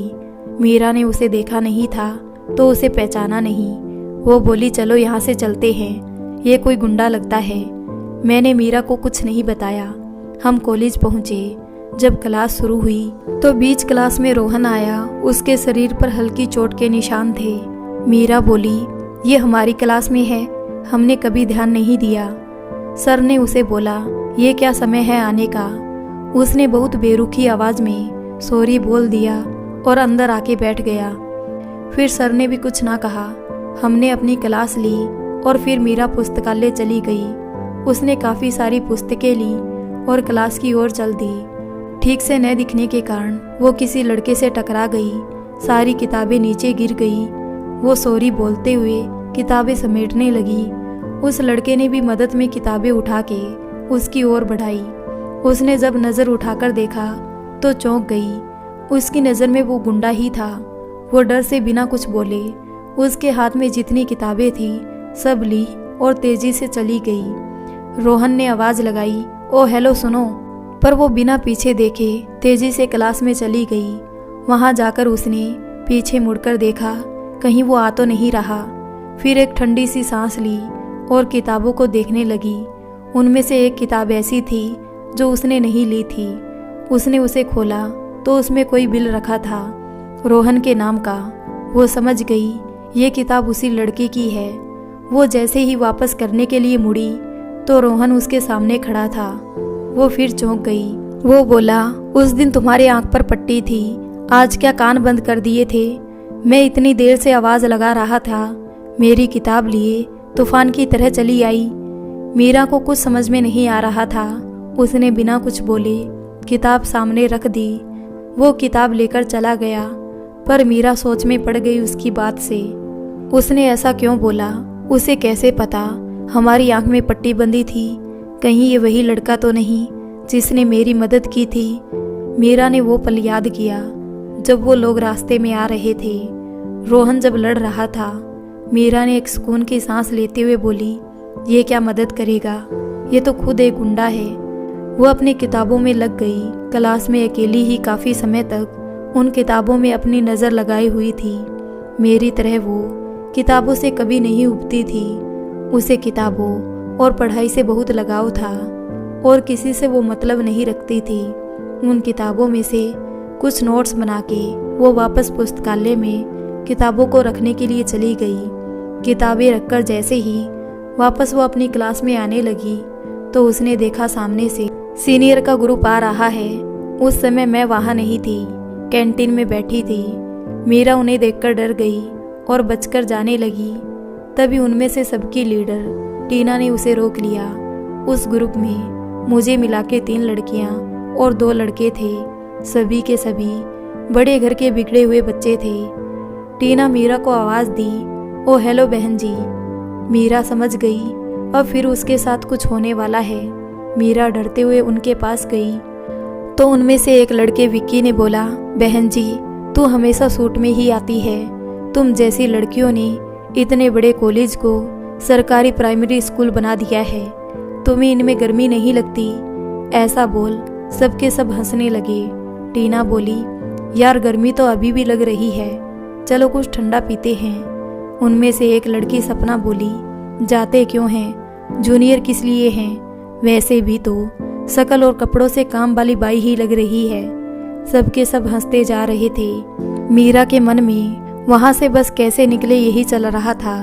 मीरा ने उसे देखा नहीं था तो उसे पहचाना नहीं। वो बोली चलो यहाँ से चलते हैं, ये कोई गुंडा लगता है। मैंने मीरा को कुछ नहीं बताया। हम कॉलेज पहुँचे। जब क्लास शुरू हुई तो बीच क्लास में रोहन आया। उसके शरीर पर हल्की चोट के निशान थे। मीरा बोली ये हमारी क्लास में है, हमने कभी ध्यान नहीं दिया। सर ने उसे बोला ये क्या समय है आने का? उसने बहुत बेरुखी आवाज में सॉरी बोल दिया और अंदर आके बैठ गया। फिर सर ने भी कुछ ना कहा। हमने अपनी क्लास ली और फिर मीरा पुस्तकालय चली गई। उसने काफ़ी सारी पुस्तकें ली और क्लास की ओर चल दी। ठीक से न दिखने के कारण वो किसी लड़के से टकरा गई। सारी किताबें नीचे गिर गई। वो सॉरी बोलते हुए किताबें समेटने लगी। उस लड़के ने भी मदद में किताबें उठा के उसकी ओर बढ़ाई। उसने जब नज़र उठाकर देखा तो चौंक गई। उसकी नज़र में वो गुंडा ही था। वो डर से बिना कुछ बोले उसके हाथ में जितनी किताबें थी सब ली और तेजी से चली गई। रोहन ने आवाज़ लगाई, ओ हेलो सुनो, पर वो बिना पीछे देखे तेजी से क्लास में चली गई। वहाँ जाकर उसने पीछे मुड़कर देखा, कहीं वो आ तो नहीं रहा। फिर एक ठंडी सी सांस ली और किताबों को देखने लगी। उनमें से एक किताब ऐसी थी जो उसने नहीं ली थी। उसने उसे खोला तो उसमें कोई बिल रखा था, रोहन के नाम का। वो समझ गई ये किताब उसी लड़के की है। वो जैसे ही वापस करने के लिए मुड़ी तो रोहन उसके सामने खड़ा था। वो फिर चौंक गई। वो बोला, उस दिन तुम्हारे आंख पर पट्टी थी, आज क्या कान बंद कर दिए थे? मैं इतनी देर से आवाज़ लगा रहा था, मेरी किताब लिए तूफान की तरह चली आई। मीरा को कुछ समझ में नहीं आ रहा था। उसने बिना कुछ बोले किताब सामने रख दी। वो किताब लेकर चला गया, पर मीरा सोच में पड़ गई उसकी बात से। उसने ऐसा क्यों बोला? उसे कैसे पता हमारी आंख में पट्टी बंधी थी? कहीं ये वही लड़का तो नहीं जिसने मेरी मदद की थी? मीरा ने वो पल याद किया जब वो लोग रास्ते में आ रहे थे, रोहन जब लड़ रहा था। मीरा ने एक सुकून की सांस लेते हुए बोली, ये क्या मदद करेगा, ये तो खुद एक गुंडा है। वो अपनी किताबों में लग गई। क्लास में अकेली ही काफ़ी समय तक उन किताबों में अपनी नज़र लगाई हुई थी। मेरी तरह वो किताबों से कभी नहीं उबती थी। उसे किताबों और पढ़ाई से बहुत लगाव था और किसी से वो मतलब नहीं रखती थी। उन किताबों में से कुछ नोट्स बना के वो वापस पुस्तकालय में किताबों को रखने के लिए चली गई। किताबें रखकर जैसे ही वापस वो अपनी क्लास में आने लगी तो उसने देखा सामने से सीनियर का ग्रुप आ रहा है। उस समय मैं वहाँ नहीं थी, कैंटीन में बैठी थी। मीरा उन्हें देखकर डर गई और बचकर जाने लगी। तभी उनमें से सबकी लीडर टीना ने उसे रोक लिया। उस ग्रुप में मुझे मिला के 3 लड़कियां और 2 लड़के थे। सभी के सभी बड़े घर के बिगड़े हुए बच्चे थे। टीना मीरा को आवाज़ दी, ओ हेलो बहन जी। मीरा समझ गई अब फिर उसके साथ कुछ होने वाला है। मीरा डरते हुए उनके पास गई तो उनमें से एक लड़के विक्की ने बोला, बहन जी तू हमेशा सूट में ही आती है। तुम जैसी लड़कियों ने इतने बड़े कॉलेज को सरकारी प्राइमरी स्कूल बना दिया है, तुम्हें इनमें गर्मी नहीं लगती? ऐसा बोल सबके सब हंसने लगे। टीना बोली, यार गर्मी तो अभी भी लग रही है, चलो कुछ ठंडा पीते हैं। उनमें से एक लड़की सपना बोली, जाते क्यों हैं, जूनियर किस लिए हैं, वैसे भी तो शकल और कपड़ों से काम वाली बाई ही लग रही है। सबके सब हंसते जा रहे थे। मीरा के मन में वहाँ से बस कैसे निकले यही चल रहा था।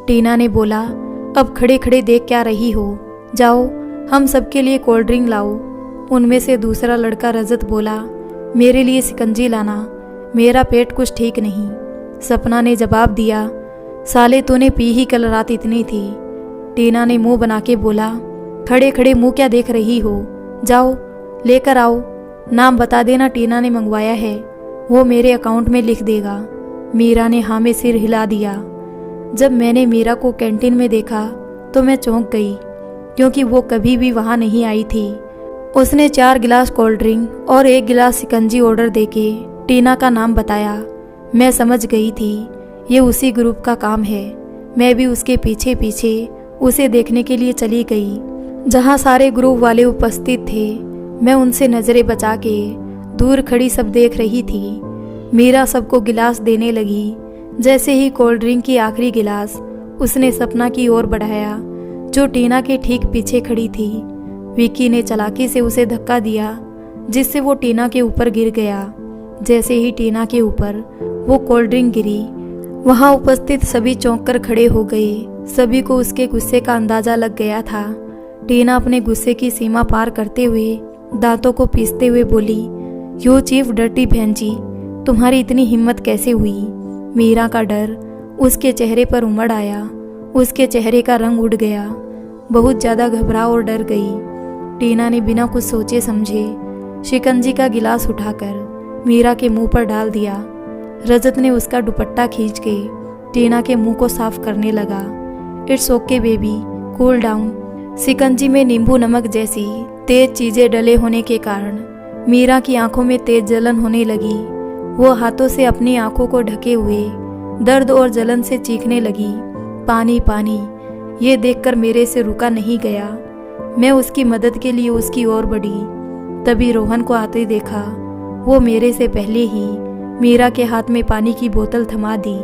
टीना ने बोला, अब खड़े खड़े देख क्या रही हो, जाओ हम सबके लिए कोल्ड ड्रिंक लाओ। उनमें से दूसरा लड़का रजत बोला, मेरे लिए शिकंजी लाना, मेरा पेट कुछ ठीक नहीं। सपना ने जवाब दिया, साले तूने पी ही कल रात इतनी थी। टीना ने मुंह बना के बोला, खड़े खड़े मुंह क्या देख रही हो, जाओ लेकर आओ। नाम बता देना, टीना ने मंगवाया है, वो मेरे अकाउंट में लिख देगा। मीरा ने हाँ में सिर हिला दिया। जब मैंने मीरा को कैंटीन में देखा तो मैं चौंक गई, क्योंकि वो कभी भी वहाँ नहीं आई थी। उसने 4 गिलास कोल्ड ड्रिंक और 1 गिलास शिकंजी ऑर्डर देके टीना का नाम बताया। मैं समझ गई थी ये उसी ग्रुप का काम है। मैं भी उसके पीछे पीछे उसे देखने के लिए चली गई जहाँ सारे ग्रुप वाले उपस्थित थे। मैं उनसे नज़रें बचा के दूर खड़ी सब देख रही थी। मीरा सबको गिलास देने लगी। जैसे ही कोल्ड ड्रिंक की आखिरी गिलास उसने सपना की ओर बढ़ाया, जो टीना के ठीक पीछे खड़ी थी। विक्की ने चालाकी से उसे धक्का दिया, जिससे वो टीना के ऊपर गिर गया। जैसे ही टीना के ऊपर वो कोल्ड ड्रिंक गिरी, वहाँ उपस्थित सभी चौंक कर खड़े हो गए। सभी को उसके गुस्से का अंदाजा लग गया था। टीना अपने गुस्से की सीमा पार करते हुए दांतों को पीसते हुए बोली, यू चीफ डर्टी बहन जी, तुम्हारी इतनी हिम्मत कैसे हुई? मीरा का डर उसके चेहरे पर उमड़ आया। उसके चेहरे का रंग उड़ गया। बहुत ज़्यादा घबरा और डर गई। टीना ने बिना कुछ सोचे समझे शिकंजी का गिलास उठाकर मीरा के मुंह पर डाल दिया। रजत ने उसका दुपट्टा खींच के टीना के मुंह को साफ करने लगा। It's okay baby, cool down. शिकंजी में नींबू नमक जैसी तेज चीज़ें डले होने के कारण मीरा की आंखों में तेज जलन होने लगी। वो हाथों से अपनी आंखों को ढके हुए दर्द और जलन से चीखने लगी, पानी पानी। ये देखकर मेरे से रुका नहीं गया। मैं उसकी मदद के लिए उसकी ओर बढ़ी। तभी रोहन को आते देखा। वो मेरे से पहले ही मीरा के हाथ में पानी की बोतल थमा दी।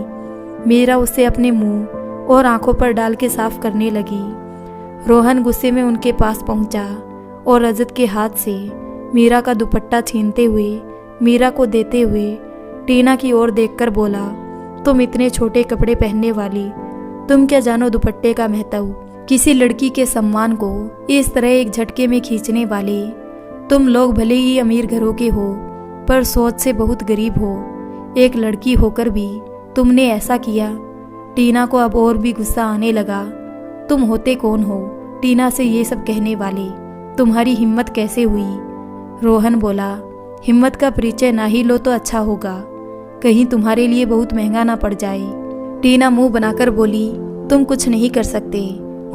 मीरा उसे अपने मुंह और आंखों पर डाल के साफ करने लगी। रोहन गुस्से में उनके पास पहुंचा और रजत के हाथ से मीरा का दुपट्टा छीनते हुए मीरा को देते हुए टीना की ओर देखकर बोला, तुम इतने छोटे कपड़े पहनने वाली, तुम क्या जानो दुपट्टे का महत्व? किसी लड़की के सम्मान को इस तरह एक झटके में खींचने वाले तुम लोग भले ही अमीर घरों के हो, पर सोच से बहुत गरीब हो। एक लड़की होकर भी तुमने ऐसा किया। टीना को अब और भी गुस्सा आने लगा। तुम होते कौन हो टीना से ये सब कहने वाले? तुम्हारी हिम्मत कैसे हुई? रोहन बोला, हिम्मत का परिचय ना ही लो तो अच्छा होगा, कहीं तुम्हारे लिए बहुत महंगा ना पड़ जाए। टीना मुंह बनाकर बोली, तुम कुछ नहीं कर सकते।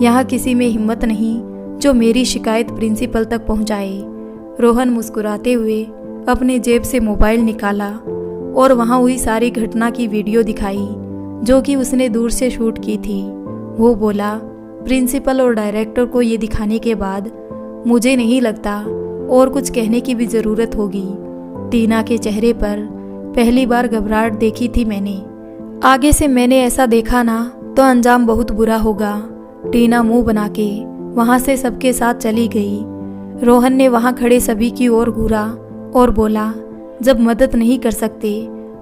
यहाँ किसी में हिम्मत नहीं जो मेरी शिकायत प्रिंसिपल तक पहुँचाए। रोहन मुस्कुराते हुए अपने जेब से मोबाइल निकाला और वहाँ हुई सारी घटना की वीडियो दिखाई जो कि उसने दूर से शूट की थी। वो बोला, प्रिंसिपल और डायरेक्टर को ये दिखाने के बाद मुझे नहीं लगता और कुछ कहने की भी ज़रूरत होगी। टीना के चेहरे पर पहली बार घबराहट देखी थी मैंने। आगे से मैंने ऐसा देखा ना तो अंजाम बहुत बुरा होगा। टीना मुंह बना के वहाँ से सबके साथ चली गई। रोहन ने वहाँ खड़े सभी की ओर घूरा और बोला, जब मदद नहीं कर सकते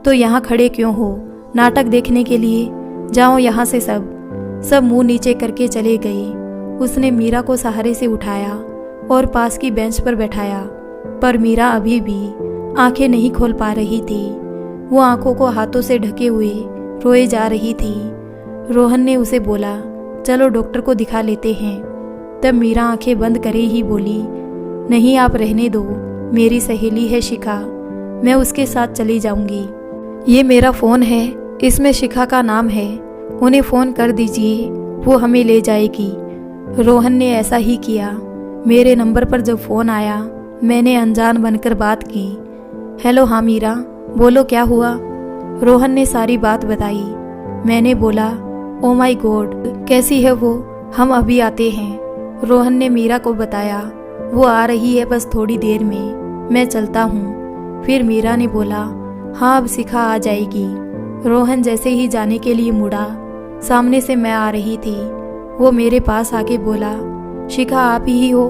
तो यहाँ खड़े क्यों हो? नाटक देखने के लिए? जाओ यहाँ से सब मुंह नीचे करके चले गए। उसने मीरा को सहारे से उठाया और पास की बेंच पर बैठाया, पर मीरा अभी भी आंखें नहीं खोल पा रही थी। वो आंखों को हाथों से ढके हुए रोए जा रही थी। रोहन ने उसे बोला, चलो डॉक्टर को दिखा लेते हैं। तब मीरा आंखें बंद करे ही बोली, नहीं आप रहने दो, मेरी सहेली है शिखा, मैं उसके साथ चली जाऊंगी। ये मेरा फ़ोन है, इसमें शिखा का नाम है, उन्हें फ़ोन कर दीजिए, वो हमें ले जाएगी। रोहन ने ऐसा ही किया। मेरे नंबर पर जब फ़ोन आया मैंने अनजान बनकर बात की। हेलो, हाँ मीरा, बोलो क्या हुआ? रोहन ने सारी बात बताई। मैंने बोला, ओ माय गॉड, कैसी है वो? हम अभी आते हैं। रोहन ने मीरा को बताया, वो आ रही है बस थोड़ी देर में, मैं चलता हूँ। फिर मीरा ने बोला, हाँ अब शिखा आ जाएगी। रोहन जैसे ही जाने के लिए मुड़ा, सामने से मैं आ रही थी। वो मेरे पास आके बोला, शिखा आप ही हो?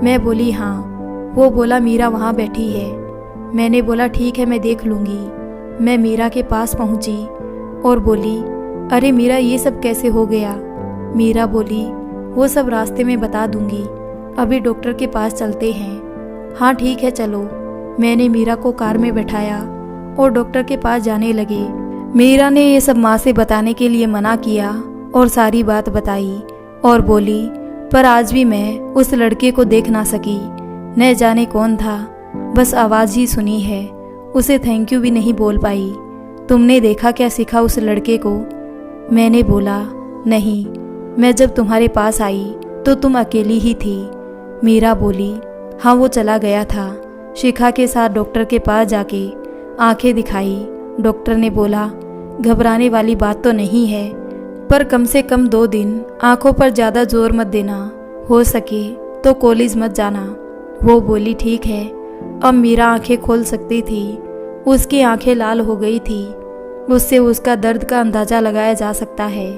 मैं बोली हाँ। वो बोला, मीरा वहाँ बैठी है। मैंने बोला ठीक है, मैं देख लूँगी। मैं मीरा के पास पहुँची और बोली, अरे मीरा ये सब कैसे हो गया? मीरा बोली, वो सब रास्ते में बता दूँगी, अभी डॉक्टर के पास चलते हैं। हाँ ठीक है चलो। मैंने मीरा को कार में बैठाया और डॉक्टर के पास जाने लगे। मीरा ने ये सब माँ से बताने के लिए मना किया और सारी बात बताई और बोली, पर आज भी मैं उस लड़के को देख ना सकी। न जाने कौन था, बस आवाज़ ही सुनी है, उसे थैंक यू भी नहीं बोल पाई। तुमने देखा क्या शिखा उस लड़के को? मैंने बोला, नहीं, मैं जब तुम्हारे पास आई तो तुम अकेली ही थी। मीरा बोली, हाँ वो चला गया था शिखा के साथ डॉक्टर के पास जाके आंखें दिखाई। डॉक्टर ने बोला, घबराने वाली बात तो नहीं है, पर कम से कम 2 दिन आंखों पर ज़्यादा जोर मत देना, हो सके तो कॉलेज मत जाना। वो बोली ठीक है। अब मीरा आंखें खोल सकती थी। उसकी आंखें लाल हो गई थी। उससे उसका दर्द का अंदाज़ा लगाया जा सकता है।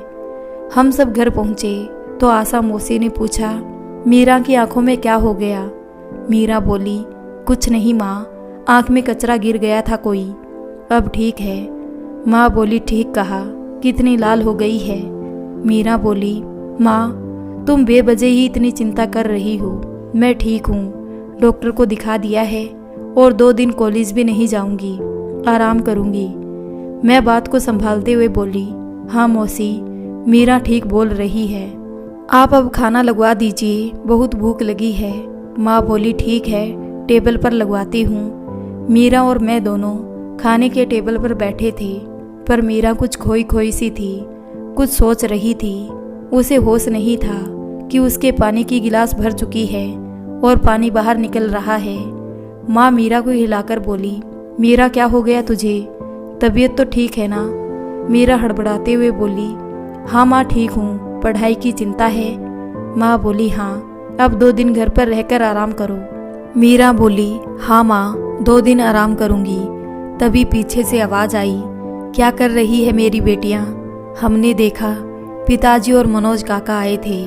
हम सब घर पहुँचे तो आशा मौसी ने पूछा, मीरा की आंखों में क्या हो गया? मीरा बोली, कुछ नहीं माँ, आंख में कचरा गिर गया था कोई, अब ठीक है। माँ बोली, ठीक कहा, कितनी लाल हो गई है? मीरा बोली, माँ तुम बेवजह ही इतनी चिंता कर रही हो, मैं ठीक हूँ, डॉक्टर को दिखा दिया है और 2 दिन कॉलेज भी नहीं जाऊँगी, आराम करूँगी। मैं बात को संभालते हुए बोली, हाँ मौसी, मीरा ठीक बोल रही है, आप अब खाना लगवा दीजिए, बहुत भूख लगी है। माँ बोली, ठीक है, टेबल पर लगवाती हूँ। मीरा और मैं दोनों खाने के टेबल पर बैठे थे, पर मीरा कुछ खोई खोई सी थी, कुछ सोच रही थी। उसे होश नहीं था कि उसके पानी की गिलास भर चुकी है और पानी बाहर निकल रहा है। माँ मीरा को हिलाकर बोली, मीरा क्या हो गया तुझे? तबीयत तो ठीक है ना? मीरा हड़बड़ाते हुए बोली, हाँ माँ ठीक हूँ, पढ़ाई की चिंता है। माँ बोली, हाँ अब 2 दिन घर पर रहकर आराम करो। मीरा बोली, हाँ माँ 2 दिन आराम करूँगी। तभी पीछे से आवाज़ आई, क्या कर रही है मेरी बेटियाँ? हमने देखा पिताजी और मनोज काका आए थे।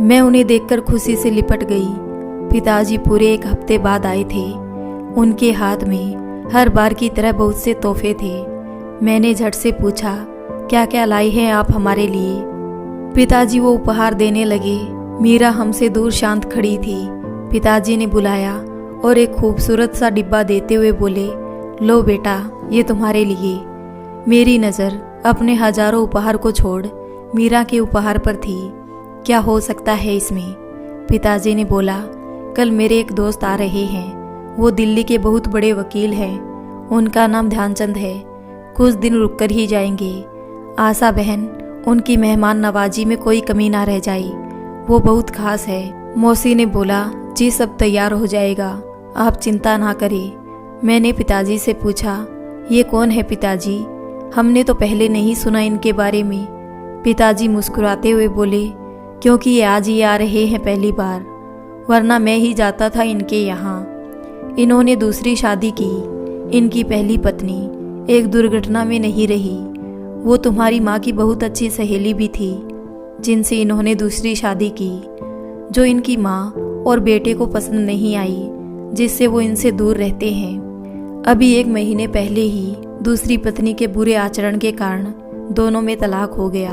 मैं उन्हें देखकर खुशी से लिपट गई। पिताजी पूरे 1 हफ्ते बाद आए थे। उनके हाथ में हर बार की तरह बहुत से तोहफे थे। मैंने झट से पूछा, क्या क्या लाई हैं आप हमारे लिए? पिताजी वो उपहार देने लगे। मीरा हमसे दूर शांत खड़ी थी। पिताजी ने बुलाया और एक खूबसूरत सा डिब्बा देते हुए बोले, लो बेटा, ये तुम्हारे लिए। मेरी नज़र अपने हजारों उपहार को छोड़ मीरा के उपहार पर थी। क्या हो सकता है इसमें? पिताजी ने बोला, कल मेरे एक दोस्त आ रहे हैं। वो दिल्ली के बहुत बड़े वकील हैं। उनका नाम ध्यानचंद है। कुछ दिन रुककर ही जाएंगे। आशा बहन, उनकी मेहमान नवाजी में कोई कमी ना रह जाए। वो बहुत खास है। मौसी ने बोला, जी सब तैयार हो जाएगा, आप चिंता ना करें। मैंने पिताजी से पूछा, ये कौन है पिताजी? हमने तो पहले नहीं सुना इनके बारे में। पिताजी मुस्कुराते हुए बोले, क्योंकि ये आज ही आ रहे हैं पहली बार, वरना मैं ही जाता था इनके यहाँ। इन्होंने दूसरी शादी की। इनकी पहली पत्नी एक दुर्घटना में नहीं रही। वो तुम्हारी माँ की बहुत अच्छी सहेली भी थी, जिनसे इन्होंने दूसरी शादी की, जो इनकी माँ और बेटे को पसंद नहीं आई, जिससे वो इनसे दूर रहते हैं। अभी 1 महीने पहले ही दूसरी पत्नी के बुरे आचरण के कारण दोनों में तलाक हो गया।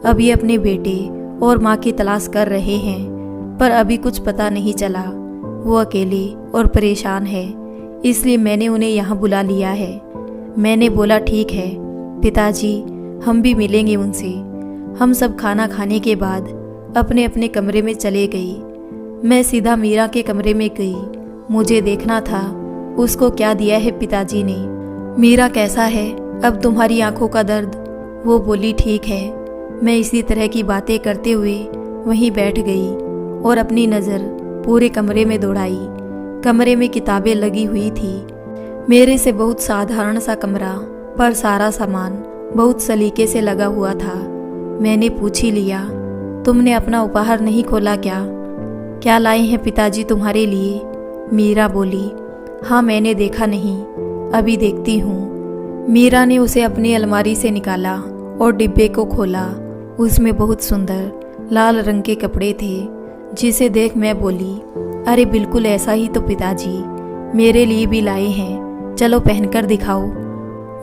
अभी अपने बेटे और माँ की तलाश कर रहे हैं, पर अभी कुछ पता नहीं चला। वो अकेले और परेशान है, इसलिए मैंने उन्हें यहाँ बुला लिया है। मैंने बोला, ठीक है पिताजी, हम भी मिलेंगे उनसे। हम सब खाना खाने के बाद अपने अपने कमरे में चले गए। मैं सीधा मीरा के कमरे में गई। मुझे देखना था उसको क्या दिया है पिताजी ने। मीरा कैसा है अब तुम्हारी आंखों का दर्द? वो बोली, ठीक है। मैं इसी तरह की बातें करते हुए वहीं बैठ गई और अपनी नज़र पूरे कमरे में दौड़ाई। कमरे में किताबें लगी हुई थी। मेरे से बहुत साधारण सा कमरा, पर सारा सामान बहुत सलीके से लगा हुआ था। मैंने पूछ ही लिया, तुमने अपना उपहार नहीं खोला क्या? क्या लाए हैं पिताजी तुम्हारे लिए? मीरा बोली, हाँ मैंने देखा नहीं, अभी देखती हूँ। मीरा ने उसे अपनी अलमारी से निकाला और डिब्बे को खोला। उसमें बहुत सुंदर लाल रंग के कपड़े थे, जिसे देख मैं बोली, अरे बिल्कुल ऐसा ही तो पिताजी मेरे लिए भी लाए हैं, चलो पहनकर दिखाओ।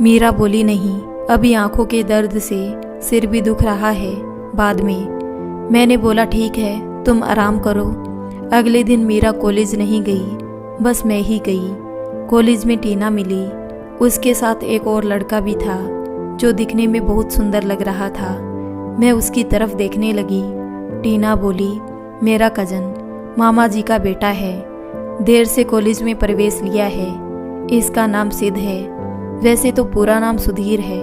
मीरा बोली, नहीं, अभी आंखों के दर्द से सिर भी दुख रहा है, बाद में। मैंने बोला, ठीक है, तुम आराम करो। अगले दिन मीरा कॉलेज नहीं गई, बस मैं ही गई। कॉलेज में टीना मिली। उसके साथ एक और लड़का भी था, जो दिखने में बहुत सुंदर लग रहा था। मैं उसकी तरफ देखने लगी। टीना बोली, मेरा कज़न, मामा जी का बेटा है, देर से कॉलेज में प्रवेश लिया है। इसका नाम सिद्ध है। वैसे तो पूरा नाम सुधीर है,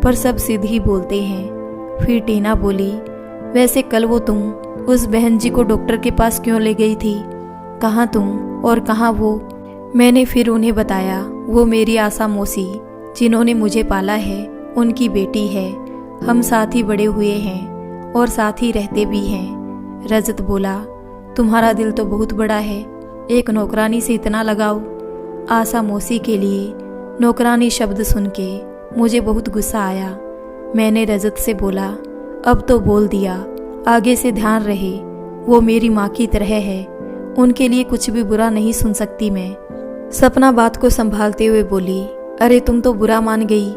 पर सब सिद्ध ही बोलते हैं। फिर टीना बोली, वैसे कल वो तुम उस बहन जी को डॉक्टर के पास क्यों ले गई थी? कहाँ तुम और कहाँ वो? मैंने फिर उन्हें बताया, वो मेरी आशा मौसी, जिन्होंने मुझे पाला है, उनकी बेटी है। हम साथ ही बड़े हुए हैं और साथ ही रहते भी हैं। रजत बोला, तुम्हारा दिल तो बहुत बड़ा है, एक नौकरानी से इतना लगाव। आशा मौसी के लिए नौकरानी शब्द सुन के मुझे बहुत गुस्सा आया। मैंने रजत से बोला, अब तो बोल दिया, आगे से ध्यान रहे, वो मेरी माँ की तरह है, उनके लिए कुछ भी बुरा नहीं सुन सकती मैं। सपना बात को संभालते हुए बोली, अरे तुम तो बुरा मान गई।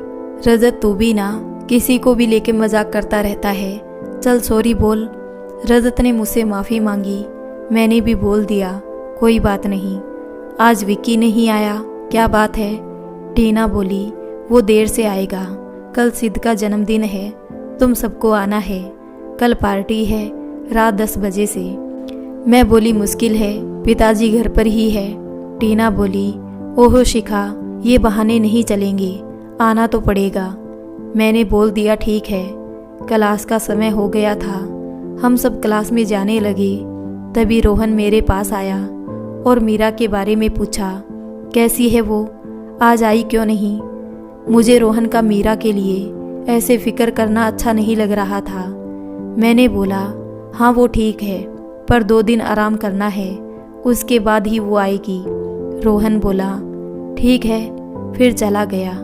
रजत, तू भी ना किसी को भी लेके मजाक करता रहता है, चल सॉरी बोल। रजत ने मुझसे माफ़ी मांगी। मैंने भी बोल दिया, कोई बात नहीं। आज विक्की नहीं आया, क्या बात है? टीना बोली, वो देर से आएगा, कल सिद्ध का जन्मदिन है, तुम सबको आना है। कल पार्टी है, रात 10 बजे से। मैं बोली, मुश्किल है, पिताजी घर पर ही है। टीना बोली, ओहो शिखा, ये बहाने नहीं चलेंगे, आना तो पड़ेगा। मैंने बोल दिया, ठीक है। क्लास का समय हो गया था। हम सब क्लास में जाने लगे। तभी रोहन मेरे पास आया और मीरा के बारे में पूछा, कैसी है वो, आज आई क्यों नहीं? मुझे रोहन का मीरा के लिए ऐसे फिक्र करना अच्छा नहीं लग रहा था। मैंने बोला, हाँ वो ठीक है, पर 2 दिन आराम करना है, उसके बाद ही वो आएगी। रोहन बोला, ठीक है, फिर चला गया।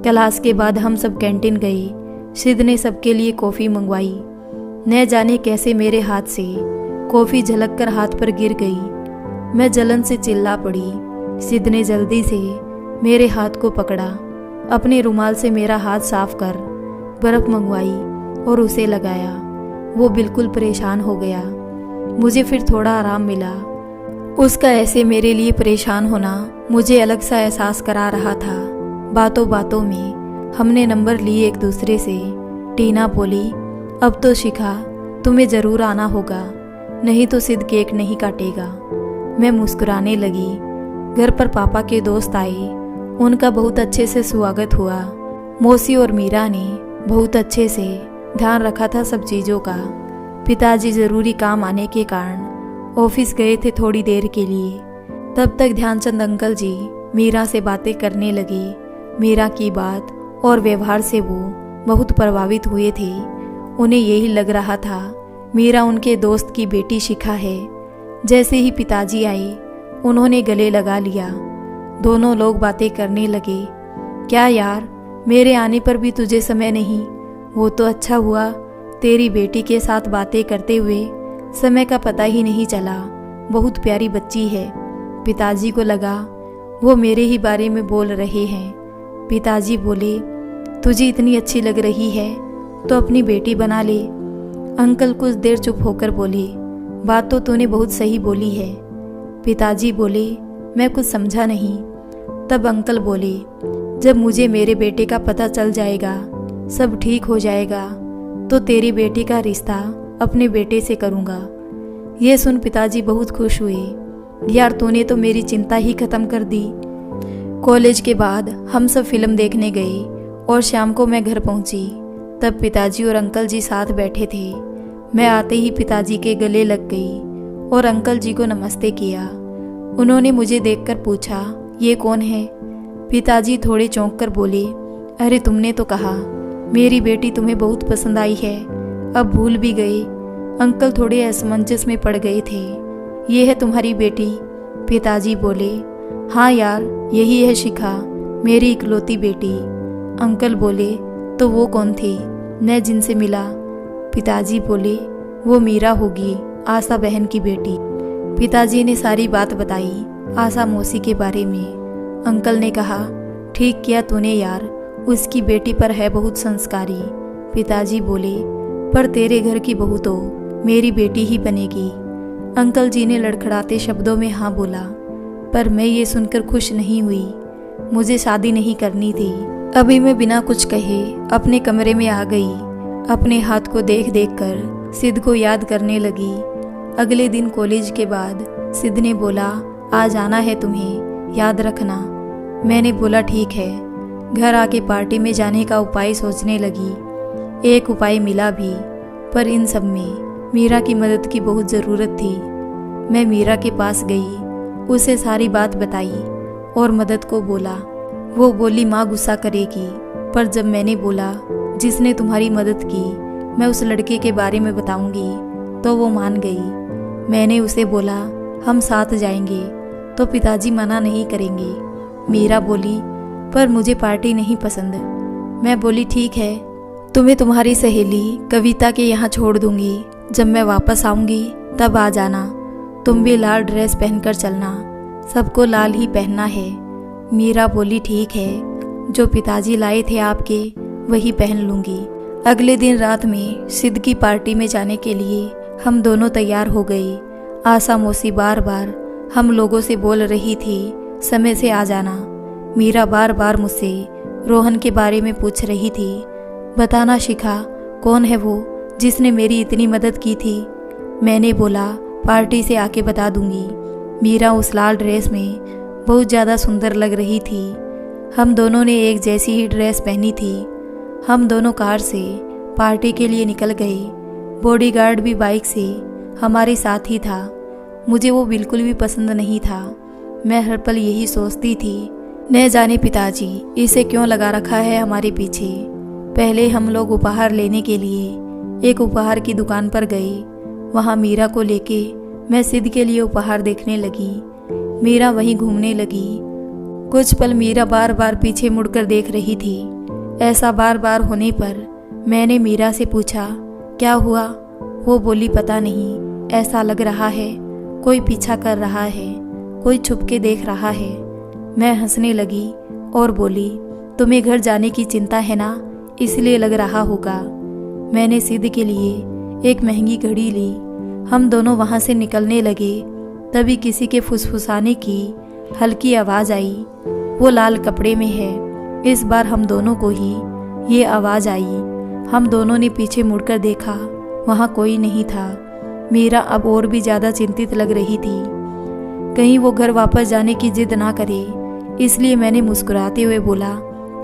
क्लास के बाद हम सब कैंटीन गए। सिद्ध ने सबके लिए कॉफ़ी मंगवाई। न जाने कैसे मेरे हाथ से कॉफ़ी झलक कर हाथ पर गिर गई। मैं जलन से चिल्ला पड़ी। सिद्ध ने जल्दी से मेरे हाथ को पकड़ा, अपने रुमाल से मेरा हाथ साफ कर बर्फ़ मंगवाई और उसे लगाया। वो बिल्कुल परेशान हो गया। मुझे फिर थोड़ा आराम मिला। उसका ऐसे मेरे लिए परेशान होना मुझे अलग सा एहसास करा रहा था। बातों बातों में हमने नंबर लिए एक दूसरे से। टीना बोली, अब तो शिखा तुम्हें ज़रूर आना होगा, नहीं तो सिद्ध केक नहीं काटेगा। मैं मुस्कुराने लगी। घर पर पापा के दोस्त आए, उनका बहुत अच्छे से स्वागत हुआ। मौसी और मीरा ने बहुत अच्छे से ध्यान रखा था सब चीज़ों का। पिताजी ज़रूरी काम आने के कारण ऑफिस गए थे थोड़ी देर के लिए। तब तक ध्यानचंद अंकल जी मीरा से बातें करने लगे। मीरा की बात और व्यवहार से वो बहुत प्रभावित हुए थे। उन्हें यही लग रहा था मीरा उनके दोस्त की बेटी शिखा है। जैसे ही पिताजी आए उन्होंने गले लगा लिया। दोनों लोग बातें करने लगे। क्या यार, मेरे आने पर भी तुझे समय नहीं? वो तो अच्छा हुआ, तेरी बेटी के साथ बातें करते हुए समय का पता ही नहीं चला। बहुत प्यारी बच्ची है। पिताजी को लगा वो मेरे ही बारे में बोल रहे हैं। पिताजी बोले, तुझे इतनी अच्छी लग रही है तो अपनी बेटी बना ले। अंकल कुछ देर चुप होकर बोले, बात तो तूने बहुत सही बोली है। पिताजी बोले, मैं कुछ समझा नहीं। तब अंकल बोले, जब मुझे मेरे बेटे का पता चल जाएगा, सब ठीक हो जाएगा, तो तेरी बेटी का रिश्ता अपने बेटे से करूँगा। ये सुन पिताजी बहुत खुश हुए। यार, तूने तो मेरी चिंता ही खत्म कर दी। कॉलेज के बाद हम सब फिल्म देखने गए और शाम को मैं घर पहुंची। तब पिताजी और अंकल जी साथ बैठे थे। मैं आते ही पिताजी के गले लग गई और अंकल जी को नमस्ते किया। उन्होंने मुझे देखकर पूछा, ये कौन है? पिताजी थोड़े चौंक कर बोले, अरे तुमने तो कहा मेरी बेटी तुम्हें बहुत पसंद आई है, अब भूल भी गए। अंकल थोड़े असमंजस में पड़ गए थे। ये है तुम्हारी बेटी? पिताजी बोले, हाँ यार, यही है शिखा, मेरी इकलौती बेटी। अंकल बोले, तो वो कौन थी मैं जिनसे मिला? पिताजी बोले, वो मीरा होगी, आशा बहन की बेटी। पिताजी ने सारी बात बताई आशा मौसी के बारे में। अंकल ने कहा, ठीक किया तूने यार, उसकी बेटी पर है बहुत संस्कारी। पिताजी बोले, पर तेरे घर की बहू तो मेरी बेटी ही बनेगी। अंकल जी ने लड़खड़ाते शब्दों में हाँ बोला, पर मैं ये सुनकर खुश नहीं हुई। मुझे शादी नहीं करनी थी। अभी मैं बिना कुछ कहे अपने कमरे में आ गई। अपने हाथ को देख देख कर सिद्ध को याद करने लगी। अगले दिन कॉलेज के बाद सिद्ध ने बोला, आज आना है तुम्हें, याद रखना। मैंने बोला ठीक है। घर आके पार्टी में जाने का उपाय सोचने लगी। एक उपाय मिला भी, पर इन सब में मीरा की मदद की बहुत ज़रूरत थी। मैं मीरा के पास गई, उसे सारी बात बताई और मदद को बोला। वो बोली, माँ गुस्सा करेगी। पर जब मैंने बोला, जिसने तुम्हारी मदद की मैं उस लड़के के बारे में बताऊंगी, तो वो मान गई। मैंने उसे बोला, हम साथ जाएंगे तो पिताजी मना नहीं करेंगे। मीरा बोली, पर मुझे पार्टी नहीं पसंद। मैं बोली, ठीक है, तुम्हें तुम्हारी सहेली कविता के यहाँ छोड़ दूंगी। जब मैं वापस आऊंगी तब आ जाना। तुम भी लाल ड्रेस पहनकर चलना, सबको लाल ही पहनना है। मीरा बोली, ठीक है, जो पिताजी लाए थे आपके वही पहन लूंगी। अगले दिन रात में सिद्ध की पार्टी में जाने के लिए हम दोनों तैयार हो गए। आशा मौसी बार बार हम लोगों से बोल रही थी, समय से आ जाना। मीरा बार बार मुझसे रोहन के बारे में पूछ रही थी, बताना शिखा, कौन है वो जिसने मेरी इतनी मदद की थी? मैंने बोला, पार्टी से आके बता दूंगी। मीरा उस लाल ड्रेस में बहुत ज़्यादा सुंदर लग रही थी। हम दोनों ने एक जैसी ही ड्रेस पहनी थी। हम दोनों कार से पार्टी के लिए निकल गए। बॉडीगार्ड भी बाइक से हमारे साथ ही था। मुझे वो बिल्कुल भी पसंद नहीं था। मैं हर पल यही सोचती थी, न जाने पिताजी इसे क्यों लगा रखा है हमारे पीछे। पहले हम लोग उपहार लेने के लिए एक उपहार की दुकान पर गए। वहाँ मीरा को लेके मैं सिद्ध के लिए उपहार देखने लगी। मीरा वहीं घूमने लगी। कुछ पल मीरा बार बार पीछे मुड़कर देख रही थी। ऐसा बार बार होने पर मैंने मीरा से पूछा, क्या हुआ? वो बोली, पता नहीं, ऐसा लग रहा है कोई पीछा कर रहा है, कोई छुप के देख रहा है। मैं हंसने लगी और बोली, तुम्हें घर जाने की चिंता है ना, इसलिए लग रहा होगा। मैंने सिद्ध के लिए एक महंगी घड़ी ली। हम दोनों वहाँ से निकलने लगे। तभी किसी के फुसफुसाने की हल्की आवाज़ आई, वो लाल कपड़े में है। इस बार हम दोनों को ही ये आवाज़ आई। हम दोनों ने पीछे मुड़कर देखा, वहाँ कोई नहीं था। मीरा अब और भी ज़्यादा चिंतित लग रही थी, कहीं वो घर वापस जाने की जिद ना करे। इसलिए मैंने मुस्कुराते हुए बोला,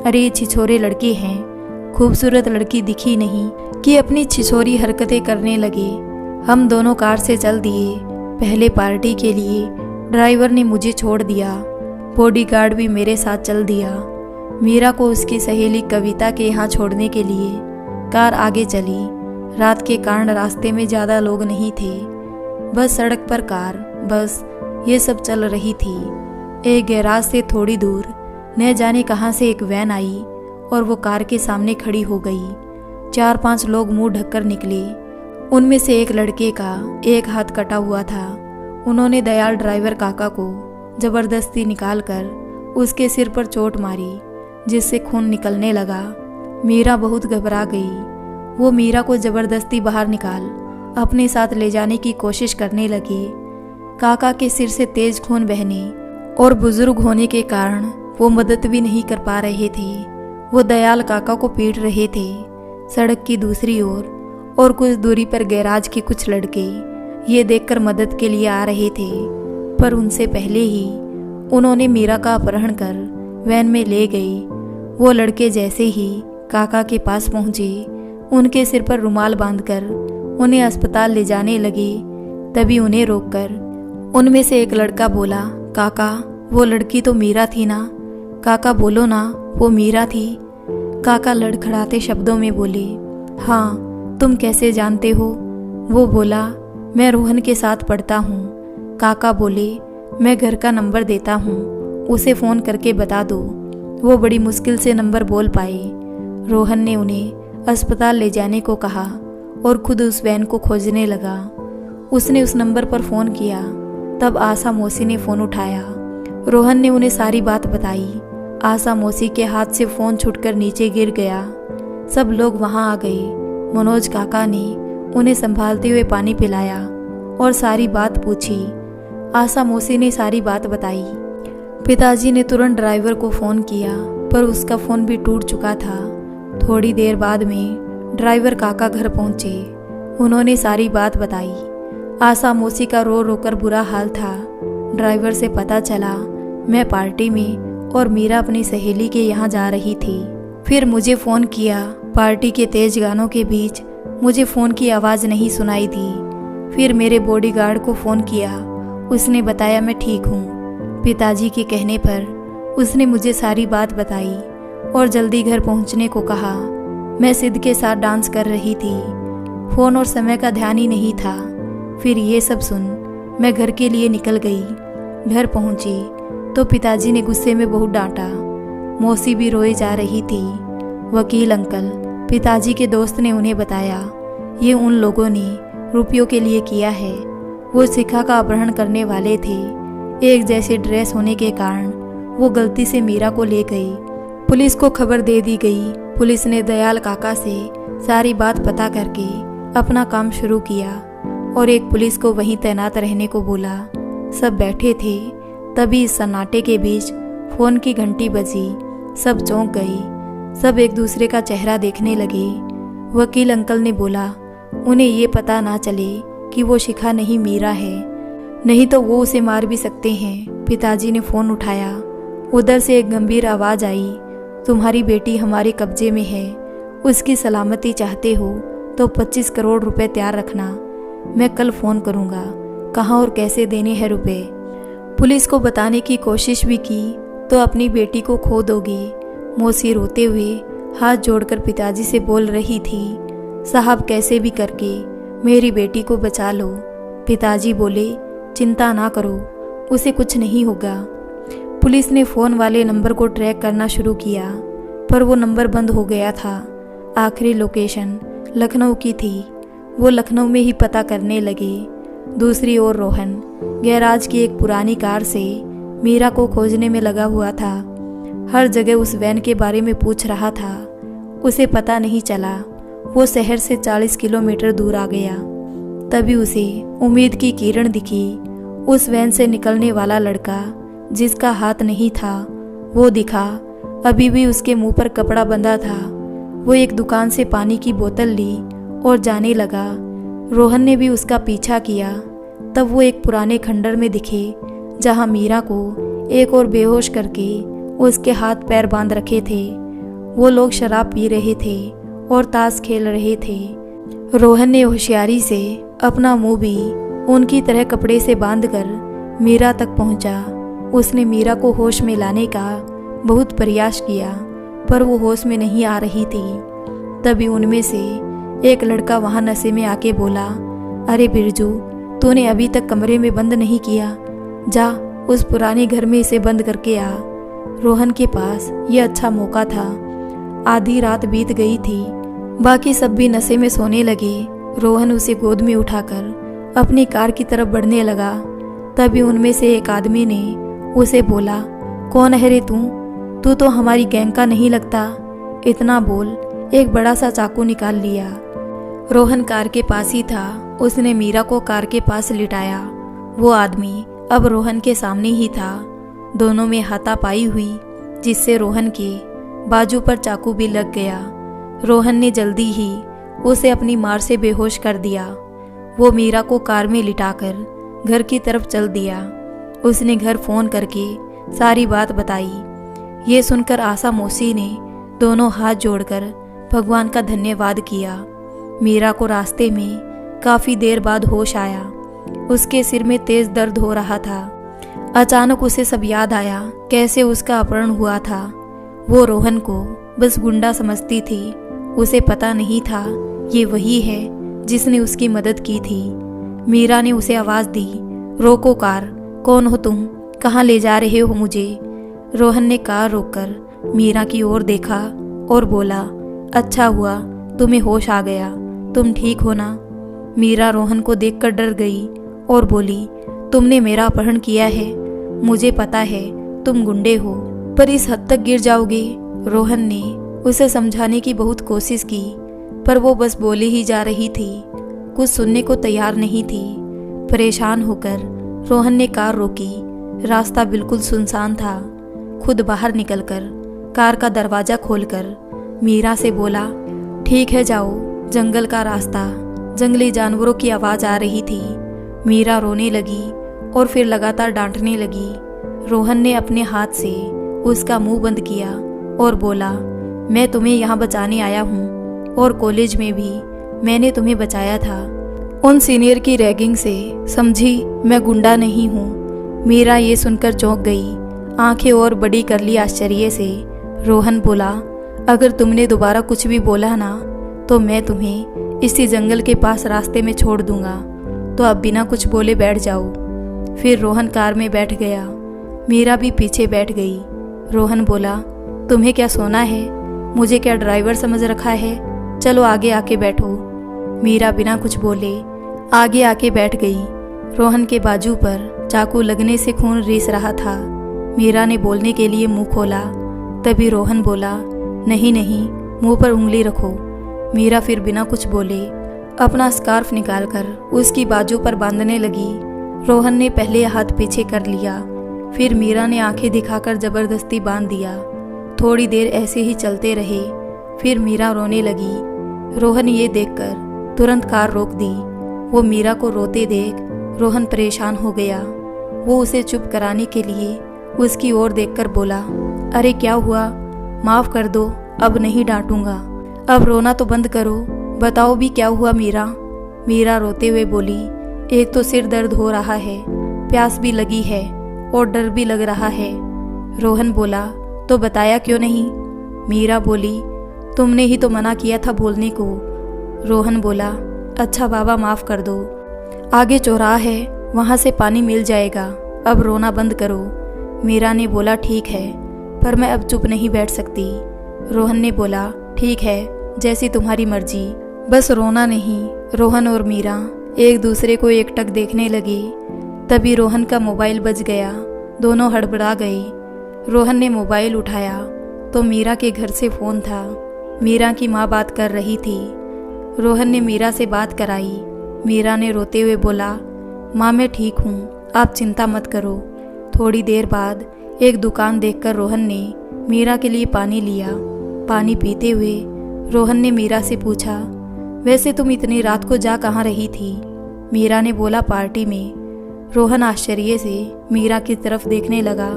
अरे ये छिछोरे लड़के हैं, खूबसूरत लड़की दिखी नहीं कि अपनी छिछोरी हरकतें करने लगे। हम दोनों कार से चल दिए पहले पार्टी के लिए। ड्राइवर ने मुझे छोड़ दिया, बॉडीगार्ड भी मेरे साथ चल दिया। मीरा को उसकी सहेली कविता के यहाँ छोड़ने के लिए कार आगे चली। रात के कारण रास्ते में ज़्यादा लोग नहीं थे, बस सड़क पर कार, बस ये सब चल रही थी। एक गैराज से थोड़ी दूर न जाने कहाँ से एक वैन आई और वो कार के सामने खड़ी हो गई। 4-5 लोग मुंह ढककर निकले। उनमें से एक लड़के का एक हाथ कटा हुआ था। उन्होंने दयाल ड्राइवर काका को जबरदस्ती निकालकर उसके सिर पर चोट मारी, जिससे खून निकलने लगा। मीरा बहुत घबरा गई। वो मीरा को जबरदस्ती बाहर निकाल अपने साथ ले जाने की कोशिश करने लगे। काका के सिर से तेज खून बहने और बुजुर्ग होने के कारण वो मदद भी नहीं कर पा रहे थे। वो दयाल काका को पीट रहे थे। सड़क की दूसरी ओर और कुछ दूरी पर गैराज के कुछ लड़के ये देखकर मदद के लिए आ रहे थे, पर उनसे पहले ही उन्होंने मीरा का अपहरण कर वैन में ले गई। वो लड़के जैसे ही काका के पास पहुंचे, उनके सिर पर रुमाल बांधकर उन्हें अस्पताल ले जाने लगे। तभी उन्हें रोककर उनमें से एक लड़का बोला, काका वो लड़की तो मीरा थी ना? काका बोलो ना, वो मीरा थी। काका लड़खड़ाते शब्दों में बोले, हाँ तुम कैसे जानते हो? वो बोला, मैं रोहन के साथ पढ़ता हूँ। काका बोले, मैं घर का नंबर देता हूँ, उसे फ़ोन करके बता दो। वो बड़ी मुश्किल से नंबर बोल पाए। रोहन ने उन्हें अस्पताल ले जाने को कहा और खुद उस वैन को खोजने लगा। उसने उस नंबर पर फ़ोन किया, तब आशा मौसी ने फ़ोन उठाया। रोहन ने उन्हें सारी बात बताई। आशा मौसी के हाथ से फ़ोन छूटकर नीचे गिर गया। सब लोग वहाँ आ गए। मनोज काका ने उन्हें संभालते हुए पानी पिलाया और सारी बात पूछी। आशा मौसी ने सारी बात बताई। पिताजी ने तुरंत ड्राइवर को फ़ोन किया, पर उसका फ़ोन भी टूट चुका था। थोड़ी देर बाद में ड्राइवर काका घर पहुँचे। उन्होंने सारी बात बताई। आशा मौसी का रो रो कर बुरा हाल था। ड्राइवर से पता चला मैं पार्टी में और मीरा अपनी सहेली के यहाँ जा रही थी। फिर मुझे फ़ोन किया। पार्टी के तेज गानों के बीच मुझे फ़ोन की आवाज़ नहीं सुनाई दी। फिर मेरे बॉडीगार्ड को फ़ोन किया। उसने बताया मैं ठीक हूँ। पिताजी के कहने पर उसने मुझे सारी बात बताई और जल्दी घर पहुँचने को कहा। मैं सिद्ध के साथ डांस कर रही थी। फ़ोन और समय का ध्यान ही नहीं था। फिर ये सब सुन मैं घर के लिए निकल गई। घर पहुँची तो पिताजी ने गुस्से में बहुत डांटा। मौसी भी रोए जा रही थी। वकील अंकल, पिताजी के दोस्त ने उन्हें बताया, ये उन लोगों ने रुपयों के लिए किया है। वो शिखा का अपहरण करने वाले थे। एक जैसे ड्रेस होने के कारण वो गलती से मीरा को ले गई। पुलिस को खबर दे दी गई। पुलिस ने दयाल काका से सारी बात पता करके अपना काम शुरू किया और एक पुलिस को वहीं तैनात रहने को बोला। सब बैठे थे, तभी इस सन्नाटे के बीच फ़ोन की घंटी बजी। सब चौंक गए। सब एक दूसरे का चेहरा देखने लगे। वकील अंकल ने बोला, उन्हें ये पता ना चले कि वो शिखा नहीं मीरा है, नहीं तो वो उसे मार भी सकते हैं। पिताजी ने फ़ोन उठाया। उधर से एक गंभीर आवाज़ आई, तुम्हारी बेटी हमारे कब्जे में है। उसकी सलामती चाहते हो तो 25 करोड़ रुपए तैयार रखना। मैं कल फ़ोन करूँगा, कहाँ और कैसे देने हैं रुपए। पुलिस को बताने की कोशिश भी की तो अपनी बेटी को खो दोगी। मौसी रोते हुए हाथ जोड़कर पिताजी से बोल रही थी, साहब कैसे भी करके मेरी बेटी को बचा लो। पिताजी बोले, चिंता ना करो, उसे कुछ नहीं होगा। पुलिस ने फ़ोन वाले नंबर को ट्रैक करना शुरू किया, पर वो नंबर बंद हो गया था। आखिरी लोकेशन लखनऊ की थी। वो लखनऊ में ही पता करने लगे। दूसरी ओर रोहन गैराज की एक पुरानी कार से मीरा को खोजने में लगा हुआ था। हर जगह उस वैन के बारे में पूछ रहा था। उसे पता नहीं चला। वो शहर से 40 किलोमीटर दूर आ गया। तभी उसे उम्मीद की किरण दिखी। उस वैन से निकलने वाला लड़का जिसका हाथ नहीं था वो दिखा। अभी भी उसके मुंह पर कपड़ा बंधा था। वो एक दुकान से पानी की बोतल ली और जाने लगा। रोहन ने भी उसका पीछा किया। तब वो एक पुराने खंडर में दिखे जहाँ मीरा को एक और बेहोश करके उसके हाथ पैर बांध रखे थे। वो लोग शराब पी रहे थे और ताश खेल रहे थे। रोहन ने होशियारी से अपना मुंह भी उनकी तरह कपड़े से बांधकर मीरा तक पहुंचा। उसने मीरा को होश में लाने का बहुत प्रयास किया पर वो होश में नहीं आ रही थी। तभी उनमें से एक लड़का वहां नशे में आके बोला, अरे बिरजू, तूने अभी तक कमरे में बंद नहीं किया, जा उस पुराने घर में इसे बंद करके आ। रोहन के पास यह अच्छा मौका था। आधी रात बीत गई थी, बाकी सब भी नशे में सोने लगे। रोहन उसे गोद में उठाकर अपनी कार की तरफ बढ़ने लगा। तभी उनमें से एक आदमी ने उसे बोला, कौन है रे तू तो हमारी गैंग का नहीं लगता। इतना बोल एक बड़ा सा चाकू निकाल लिया। रोहन कार के पास ही था। उसने मीरा को कार के पास लिटाया। वो आदमी अब रोहन के सामने ही था। दोनों में हाथापाई हुई जिससे रोहन के बाजू पर चाकू भी लग गया। रोहन ने जल्दी ही उसे अपनी मार से बेहोश कर दिया। वो मीरा को कार में लिटाकर घर की तरफ चल दिया। उसने घर फोन करके सारी बात बताई। ये सुनकर आशा मौसी ने दोनों हाथ जोड़कर भगवान का धन्यवाद किया। मीरा को रास्ते में काफ़ी देर बाद होश आया। उसके सिर में तेज दर्द हो रहा था। अचानक उसे सब याद आया कैसे उसका अपहरण हुआ था। वो रोहन को बस गुंडा समझती थी। उसे पता नहीं था ये वही है जिसने उसकी मदद की थी। मीरा ने उसे आवाज़ दी, रोको कार, कौन हो तुम, कहाँ ले जा रहे हो मुझे। रोहन ने कार रोककर मीरा की ओर देखा और बोला, अच्छा हुआ तुम्हें होश आ गया, तुम ठीक हो ना। मीरा रोहन को देखकर डर गई और बोली, तुमने मेरा अपहरण किया है, मुझे पता है तुम गुंडे हो, पर इस हद तक गिर जाओगे। रोहन ने उसे समझाने की बहुत कोशिश की पर वो बस बोले ही जा रही थी, कुछ सुनने को तैयार नहीं थी। परेशान होकर रोहन ने कार रोकी। रास्ता बिल्कुल सुनसान था। खुद बाहर निकलकर कार का दरवाज़ा खोलकर मीरा से बोला, ठीक है जाओ, जंगल का रास्ता। जंगली जानवरों की आवाज़ आ रही थी। मीरा रोने लगी और फिर लगातार डांटने लगी। रोहन ने अपने हाथ से उसका मुंह बंद किया और बोला, मैं तुम्हें यहाँ बचाने आया हूँ और कॉलेज में भी मैंने तुम्हें बचाया था। उन सीनियर की रैगिंग से समझी मैं गुंडा नहीं हूँ। मीरा ये सुनकर चौंक गई, आंखें और बड़ी कर ली आश्चर्य से। रोहन बोला, अगर तुमने दोबारा कुछ भी बोला ना तो मैं तुम्हें इसी जंगल के पास रास्ते में छोड़ दूंगा, तो अब बिना कुछ बोले बैठ जाओ। फिर रोहन कार में बैठ गया। मीरा भी पीछे बैठ गई। रोहन बोला, तुम्हें क्या सोना है, मुझे क्या ड्राइवर समझ रखा है, चलो आगे आके बैठो। मीरा बिना कुछ बोले आगे आके बैठ गई। रोहन के बाजू पर चाकू लगने से खून रिस रहा था। मीरा ने बोलने के लिए मुंह खोला, तभी रोहन बोला, नहीं नहीं, मुंह पर उंगली रखो। मीरा फिर बिना कुछ बोले अपना स्कार्फ निकालकर उसकी बाजू पर बांधने लगी। रोहन ने पहले हाथ पीछे कर लिया, फिर मीरा ने आंखें दिखाकर जबरदस्ती बांध दिया। थोड़ी देर ऐसे ही चलते रहे। फिर मीरा रोने लगी। रोहन ये देखकर तुरंत कार रोक दी। वो मीरा को रोते देख रोहन परेशान हो गया। वो उसे चुप कराने के लिए उसकी ओर देखकर बोला, अरे क्या हुआ, माफ़ कर दो, अब नहीं डांटूंगा, अब रोना तो बंद करो, बताओ भी क्या हुआ मीरा। मीरा रोते हुए बोली, एक तो सिर दर्द हो रहा है, प्यास भी लगी है और डर भी लग रहा है। रोहन बोला, तो बताया क्यों नहीं। मीरा बोली, तुमने ही तो मना किया था बोलने को। रोहन बोला, अच्छा बाबा माफ़ कर दो, आगे चौराहा है, वहाँ से पानी मिल जाएगा, अब रोना बंद करो। मीरा ने बोला, ठीक है, पर मैं अब चुप नहीं बैठ सकती। रोहन ने बोला, ठीक है, जैसी तुम्हारी मर्जी, बस रोना नहीं। रोहन और मीरा एक दूसरे को एकटक देखने लगे। तभी रोहन का मोबाइल बज गया। दोनों हड़बड़ा गए। रोहन ने मोबाइल उठाया तो मीरा के घर से फ़ोन था। मीरा की माँ बात कर रही थी। रोहन ने मीरा से बात कराई। मीरा ने रोते हुए बोला, माँ मैं ठीक हूँ, आप चिंता मत करो, थोड़ी देर बाद एक दुकान देखकर रोहन ने मीरा के लिए पानी लिया। पानी पीते हुए रोहन ने मीरा से पूछा, वैसे तुम इतनी रात को जा कहाँ रही थी? मीरा ने बोला, पार्टी में। रोहन आश्चर्य से मीरा की तरफ देखने लगा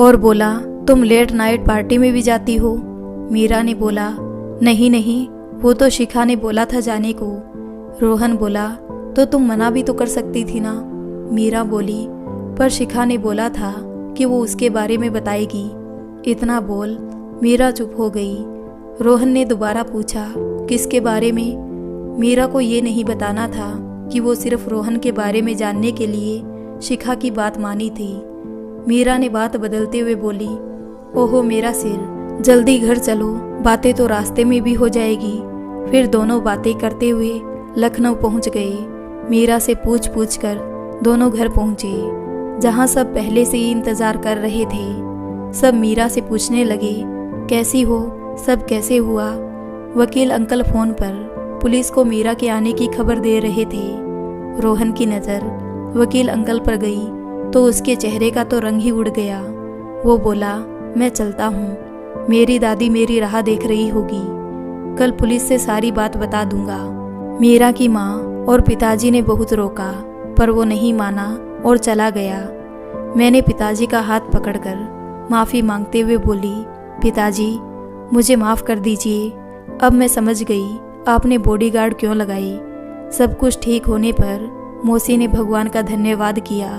और बोला, तुम लेट नाइट पार्टी में भी जाती हो? मीरा ने बोला, नहीं नहीं, वो तो शिखा ने बोला था जाने को। रोहन बोला, तो तुम मना भी तो कर सकती थी ना। मीरा बोली, पर शिखा ने बोला था कि वो उसके बारे में बताएगी। इतना बोल मीरा चुप हो गई। रोहन ने दोबारा पूछा, किसके बारे में? मीरा को ये नहीं बताना था कि वो सिर्फ रोहन के बारे में जानने के लिए शिखा की बात मानी थी। मीरा ने बात बदलते हुए बोली, ओहो मेरा सिर, जल्दी घर चलो, बातें तो रास्ते में भी हो जाएगी। फिर दोनों बातें करते हुए लखनऊ पहुंच गए। मीरा से पूछ पूछ कर दोनों घर पहुंचे, जहां सब पहले से ही इंतजार कर रहे थे। सब मीरा से पूछने लगे, कैसी हो, सब कैसे हुआ? वकील अंकल फोन पर पुलिस को मीरा के आने की खबर दे रहे थे। रोहन की नज़र वकील अंकल पर गई तो उसके चेहरे का तो रंग ही उड़ गया। वो बोला, मैं चलता हूँ, मेरी दादी मेरी राह देख रही होगी, कल पुलिस से सारी बात बता दूंगा। मीरा की माँ और पिताजी ने बहुत रोका पर वो नहीं माना और चला गया। मैंने पिताजी का हाथ पकड़कर माफ़ी मांगते हुए बोली, पिताजी मुझे माफ़ कर दीजिए, अब मैं समझ गई आपने बॉडीगार्ड क्यों लगाई। सब कुछ ठीक होने पर मौसी ने भगवान का धन्यवाद किया।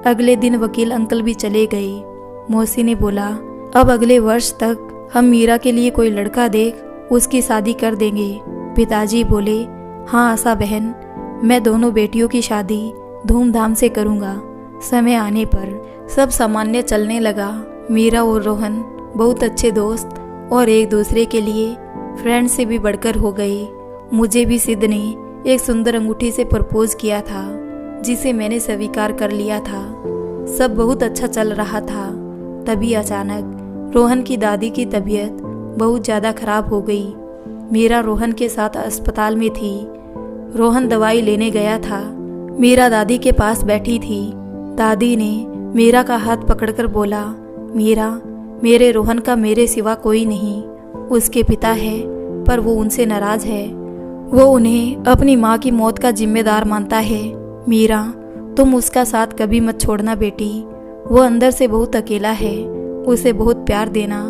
अगले दिन वकील अंकल भी चले गए। मौसी ने बोला, अब अगले वर्ष तक हम मीरा के लिए कोई लड़का देख उसकी शादी कर देंगे। पिताजी बोले, हाँ आशा बहन, मैं दोनों बेटियों की शादी धूमधाम से करूँगा। समय आने पर सब सामान्य चलने लगा। मीरा और रोहन बहुत अच्छे दोस्त और एक दूसरे के लिए फ्रेंड से भी बढ़कर हो गए। मुझे भी सिद्ध ने एक सुंदर अंगूठी से प्रपोज किया था, जिसे मैंने स्वीकार कर लिया था। सब बहुत अच्छा चल रहा था। तभी अचानक रोहन की दादी की तबीयत बहुत ज़्यादा खराब हो गई। मीरा रोहन के साथ अस्पताल में थी। रोहन दवाई लेने गया था। मीरा दादी के पास बैठी थी। दादी ने मीरा का हाथ पकड़कर बोला, मीरा, मेरे रोहन का मेरे सिवा कोई नहीं। उसके पिता है पर वो उनसे नाराज है। वो उन्हें अपनी माँ की मौत का जिम्मेदार मानता है। मीरा, तुम उसका साथ कभी मत छोड़ना बेटी। वो अंदर से बहुत अकेला है। उसे बहुत प्यार देना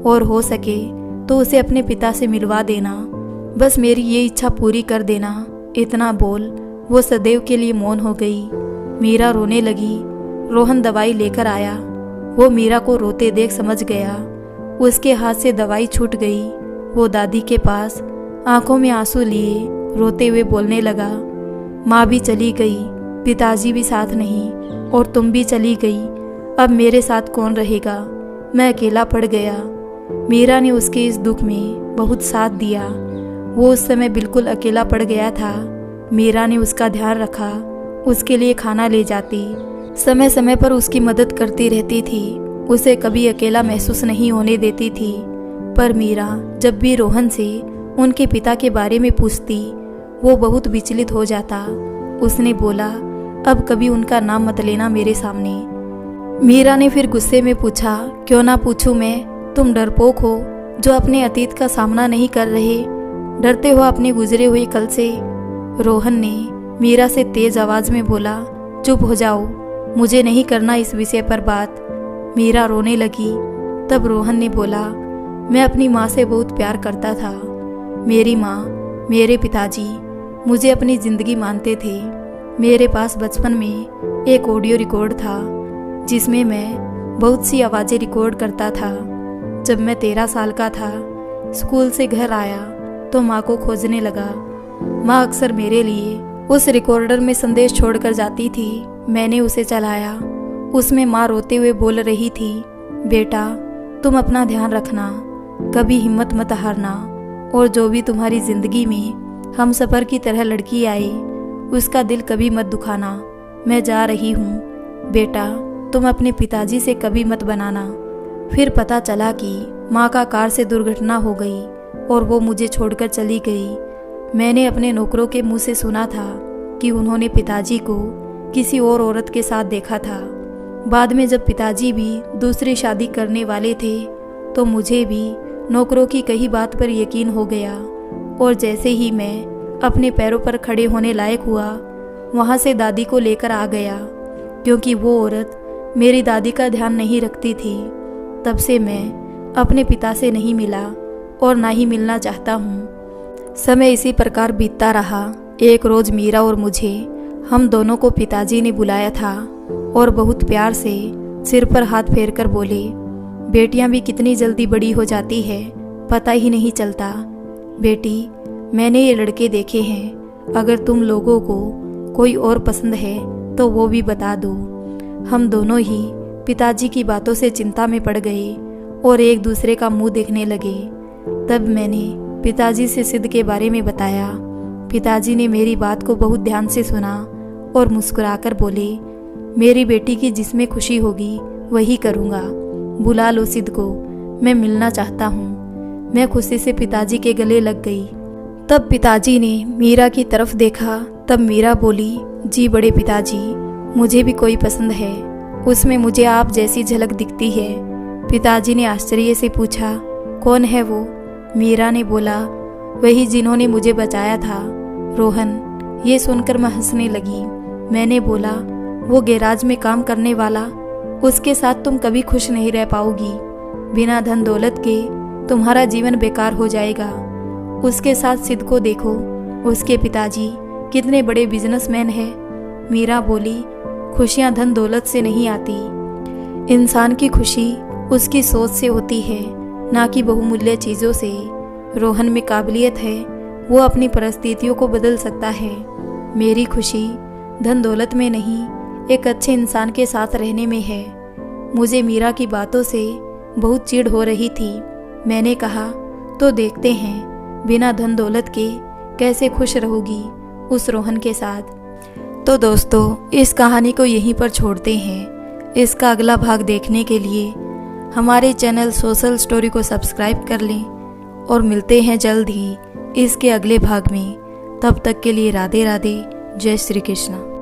और हो सके तो उसे अपने पिता से मिलवा देना। बस मेरी ये इच्छा पूरी कर देना। इतना बोल वो सदैव के लिए मौन हो गई। मीरा रोने लगी। रोहन दवाई लेकर आया। वो मीरा को रोते देख समझ गया। उसके हाथ से दवाई छूट गई। वो दादी के पास आंखों में आंसू लिए रोते हुए बोलने लगा, माँ भी चली गई, पिताजी भी साथ नहीं, और तुम भी चली गई। अब मेरे साथ कौन रहेगा? मैं अकेला पड़ गया। मीरा ने उसके इस दुख में बहुत साथ दिया। वो उस समय बिल्कुल अकेला पड़ गया था। मीरा ने उसका ध्यान रखा, उसके लिए खाना ले जाती, समय समय पर उसकी मदद करती रहती थी। उसे कभी अकेला महसूस नहीं होने देती थी। पर मीरा जब भी रोहन से उनके पिता के बारे में पूछती, वो बहुत विचलित हो जाता। उसने बोला, अब कभी उनका नाम मत लेना मेरे सामने। मीरा ने फिर गुस्से में पूछा, क्यों ना पूछूं मैं? तुम डरपोक हो जो अपने अतीत का सामना नहीं कर रहे, डरते हो अपने गुजरे हुए कल से। रोहन ने मीरा से तेज आवाज में बोला, चुप हो जाओ, मुझे नहीं करना इस विषय पर बात। मीरा रोने लगी। तब रोहन ने बोला, मैं अपनी माँ से बहुत प्यार करता था। मेरी माँ, मेरे पिताजी मुझे अपनी ज़िंदगी मानते थे। मेरे पास बचपन में एक ऑडियो रिकॉर्ड था जिसमें मैं बहुत सी आवाज़ें रिकॉर्ड करता था। जब मैं 13 साल का था, स्कूल से घर आया तो माँ को खोजने लगा। माँ अक्सर मेरे लिए उस रिकॉर्डर में संदेश छोड़कर जाती थी। मैंने उसे चलाया। उसमें माँ रोते हुए बोल रही थी, बेटा तुम अपना ध्यान रखना, कभी हिम्मत मत हारना, और जो भी तुम्हारी ज़िंदगी में हम सफ़र की तरह लड़की आए उसका दिल कभी मत दुखाना। मैं जा रही हूँ बेटा, तुम अपने पिताजी से कभी मत बनाना। फिर पता चला कि माँ का कार से दुर्घटना हो गई और वो मुझे छोड़कर चली गई। मैंने अपने नौकरों के मुंह से सुना था कि उन्होंने पिताजी को किसी और औरत के साथ देखा था। बाद में जब पिताजी भी दूसरी शादी करने वाले थे तो मुझे भी नौकरों की कही बात पर यकीन हो गया, और जैसे ही मैं अपने पैरों पर खड़े होने लायक हुआ वहाँ से दादी को लेकर आ गया, क्योंकि वो औरत मेरी दादी का ध्यान नहीं रखती थी। तब से मैं अपने पिता से नहीं मिला और ना ही मिलना चाहता हूँ। समय इसी प्रकार बीतता रहा। एक रोज़ मीरा और मुझे, हम दोनों को पिताजी ने बुलाया था और बहुत प्यार से सिर पर हाथ फेर कर बोले, बेटियां भी कितनी जल्दी बड़ी हो जाती है, पता ही नहीं चलता। बेटी, मैंने ये लड़के देखे हैं, अगर तुम लोगों को कोई और पसंद है तो वो भी बता दो। हम दोनों ही पिताजी की बातों से चिंता में पड़ गए और एक दूसरे का मुंह देखने लगे। तब मैंने पिताजी से सिद्ध के बारे में बताया। पिताजी ने मेरी बात को बहुत ध्यान से सुना और मुस्कुराकर बोले, मेरी बेटी की जिसमें खुशी होगी वही करूँगा, बुला लो सिद्ध को, मैं मिलना चाहता हूँ। मैं खुशी से पिताजी के गले लग गई। तब पिताजी ने मीरा की तरफ देखा। तब मीरा बोली, जी बड़े पिताजी, मुझे भी कोई पसंद है, उसमें मुझे आप जैसी झलक दिखती है। पिताजी ने आश्चर्य से पूछा, कौन है वो? मीरा ने बोला, वही जिन्होंने मुझे बचाया था, रोहन। ये सुनकर मैं हंसने लगी। मैंने बोला, वो गैराज में काम करने वाला, उसके साथ तुम कभी खुश नहीं रह पाओगी। बिना धन दौलत के तुम्हारा जीवन बेकार हो जाएगा। उसके साथ सिद्ध को देखो, उसके पिताजी कितने बड़े बिजनेसमैन हैं। मीरा बोली, खुशियाँ धन दौलत से नहीं आती, इंसान की खुशी उसकी सोच से होती है, ना कि बहुमूल्य चीज़ों से। रोहन में काबिलियत है, वो अपनी परिस्थितियों को बदल सकता है। मेरी खुशी धन दौलत में नहीं, एक अच्छे इंसान के साथ रहने में है। मुझे मीरा की बातों से बहुत चिढ़ हो रही थी। मैंने कहा, तो देखते हैं बिना धन दौलत के कैसे खुश रहोगी उस रोहन के साथ। तो दोस्तों, इस कहानी को यहीं पर छोड़ते हैं। इसका अगला भाग देखने के लिए हमारे चैनल सोशल स्टोरी को सब्सक्राइब कर लें और मिलते हैं जल्द ही इसके अगले भाग में। तब तक के लिए राधे राधे, जय श्री कृष्ण।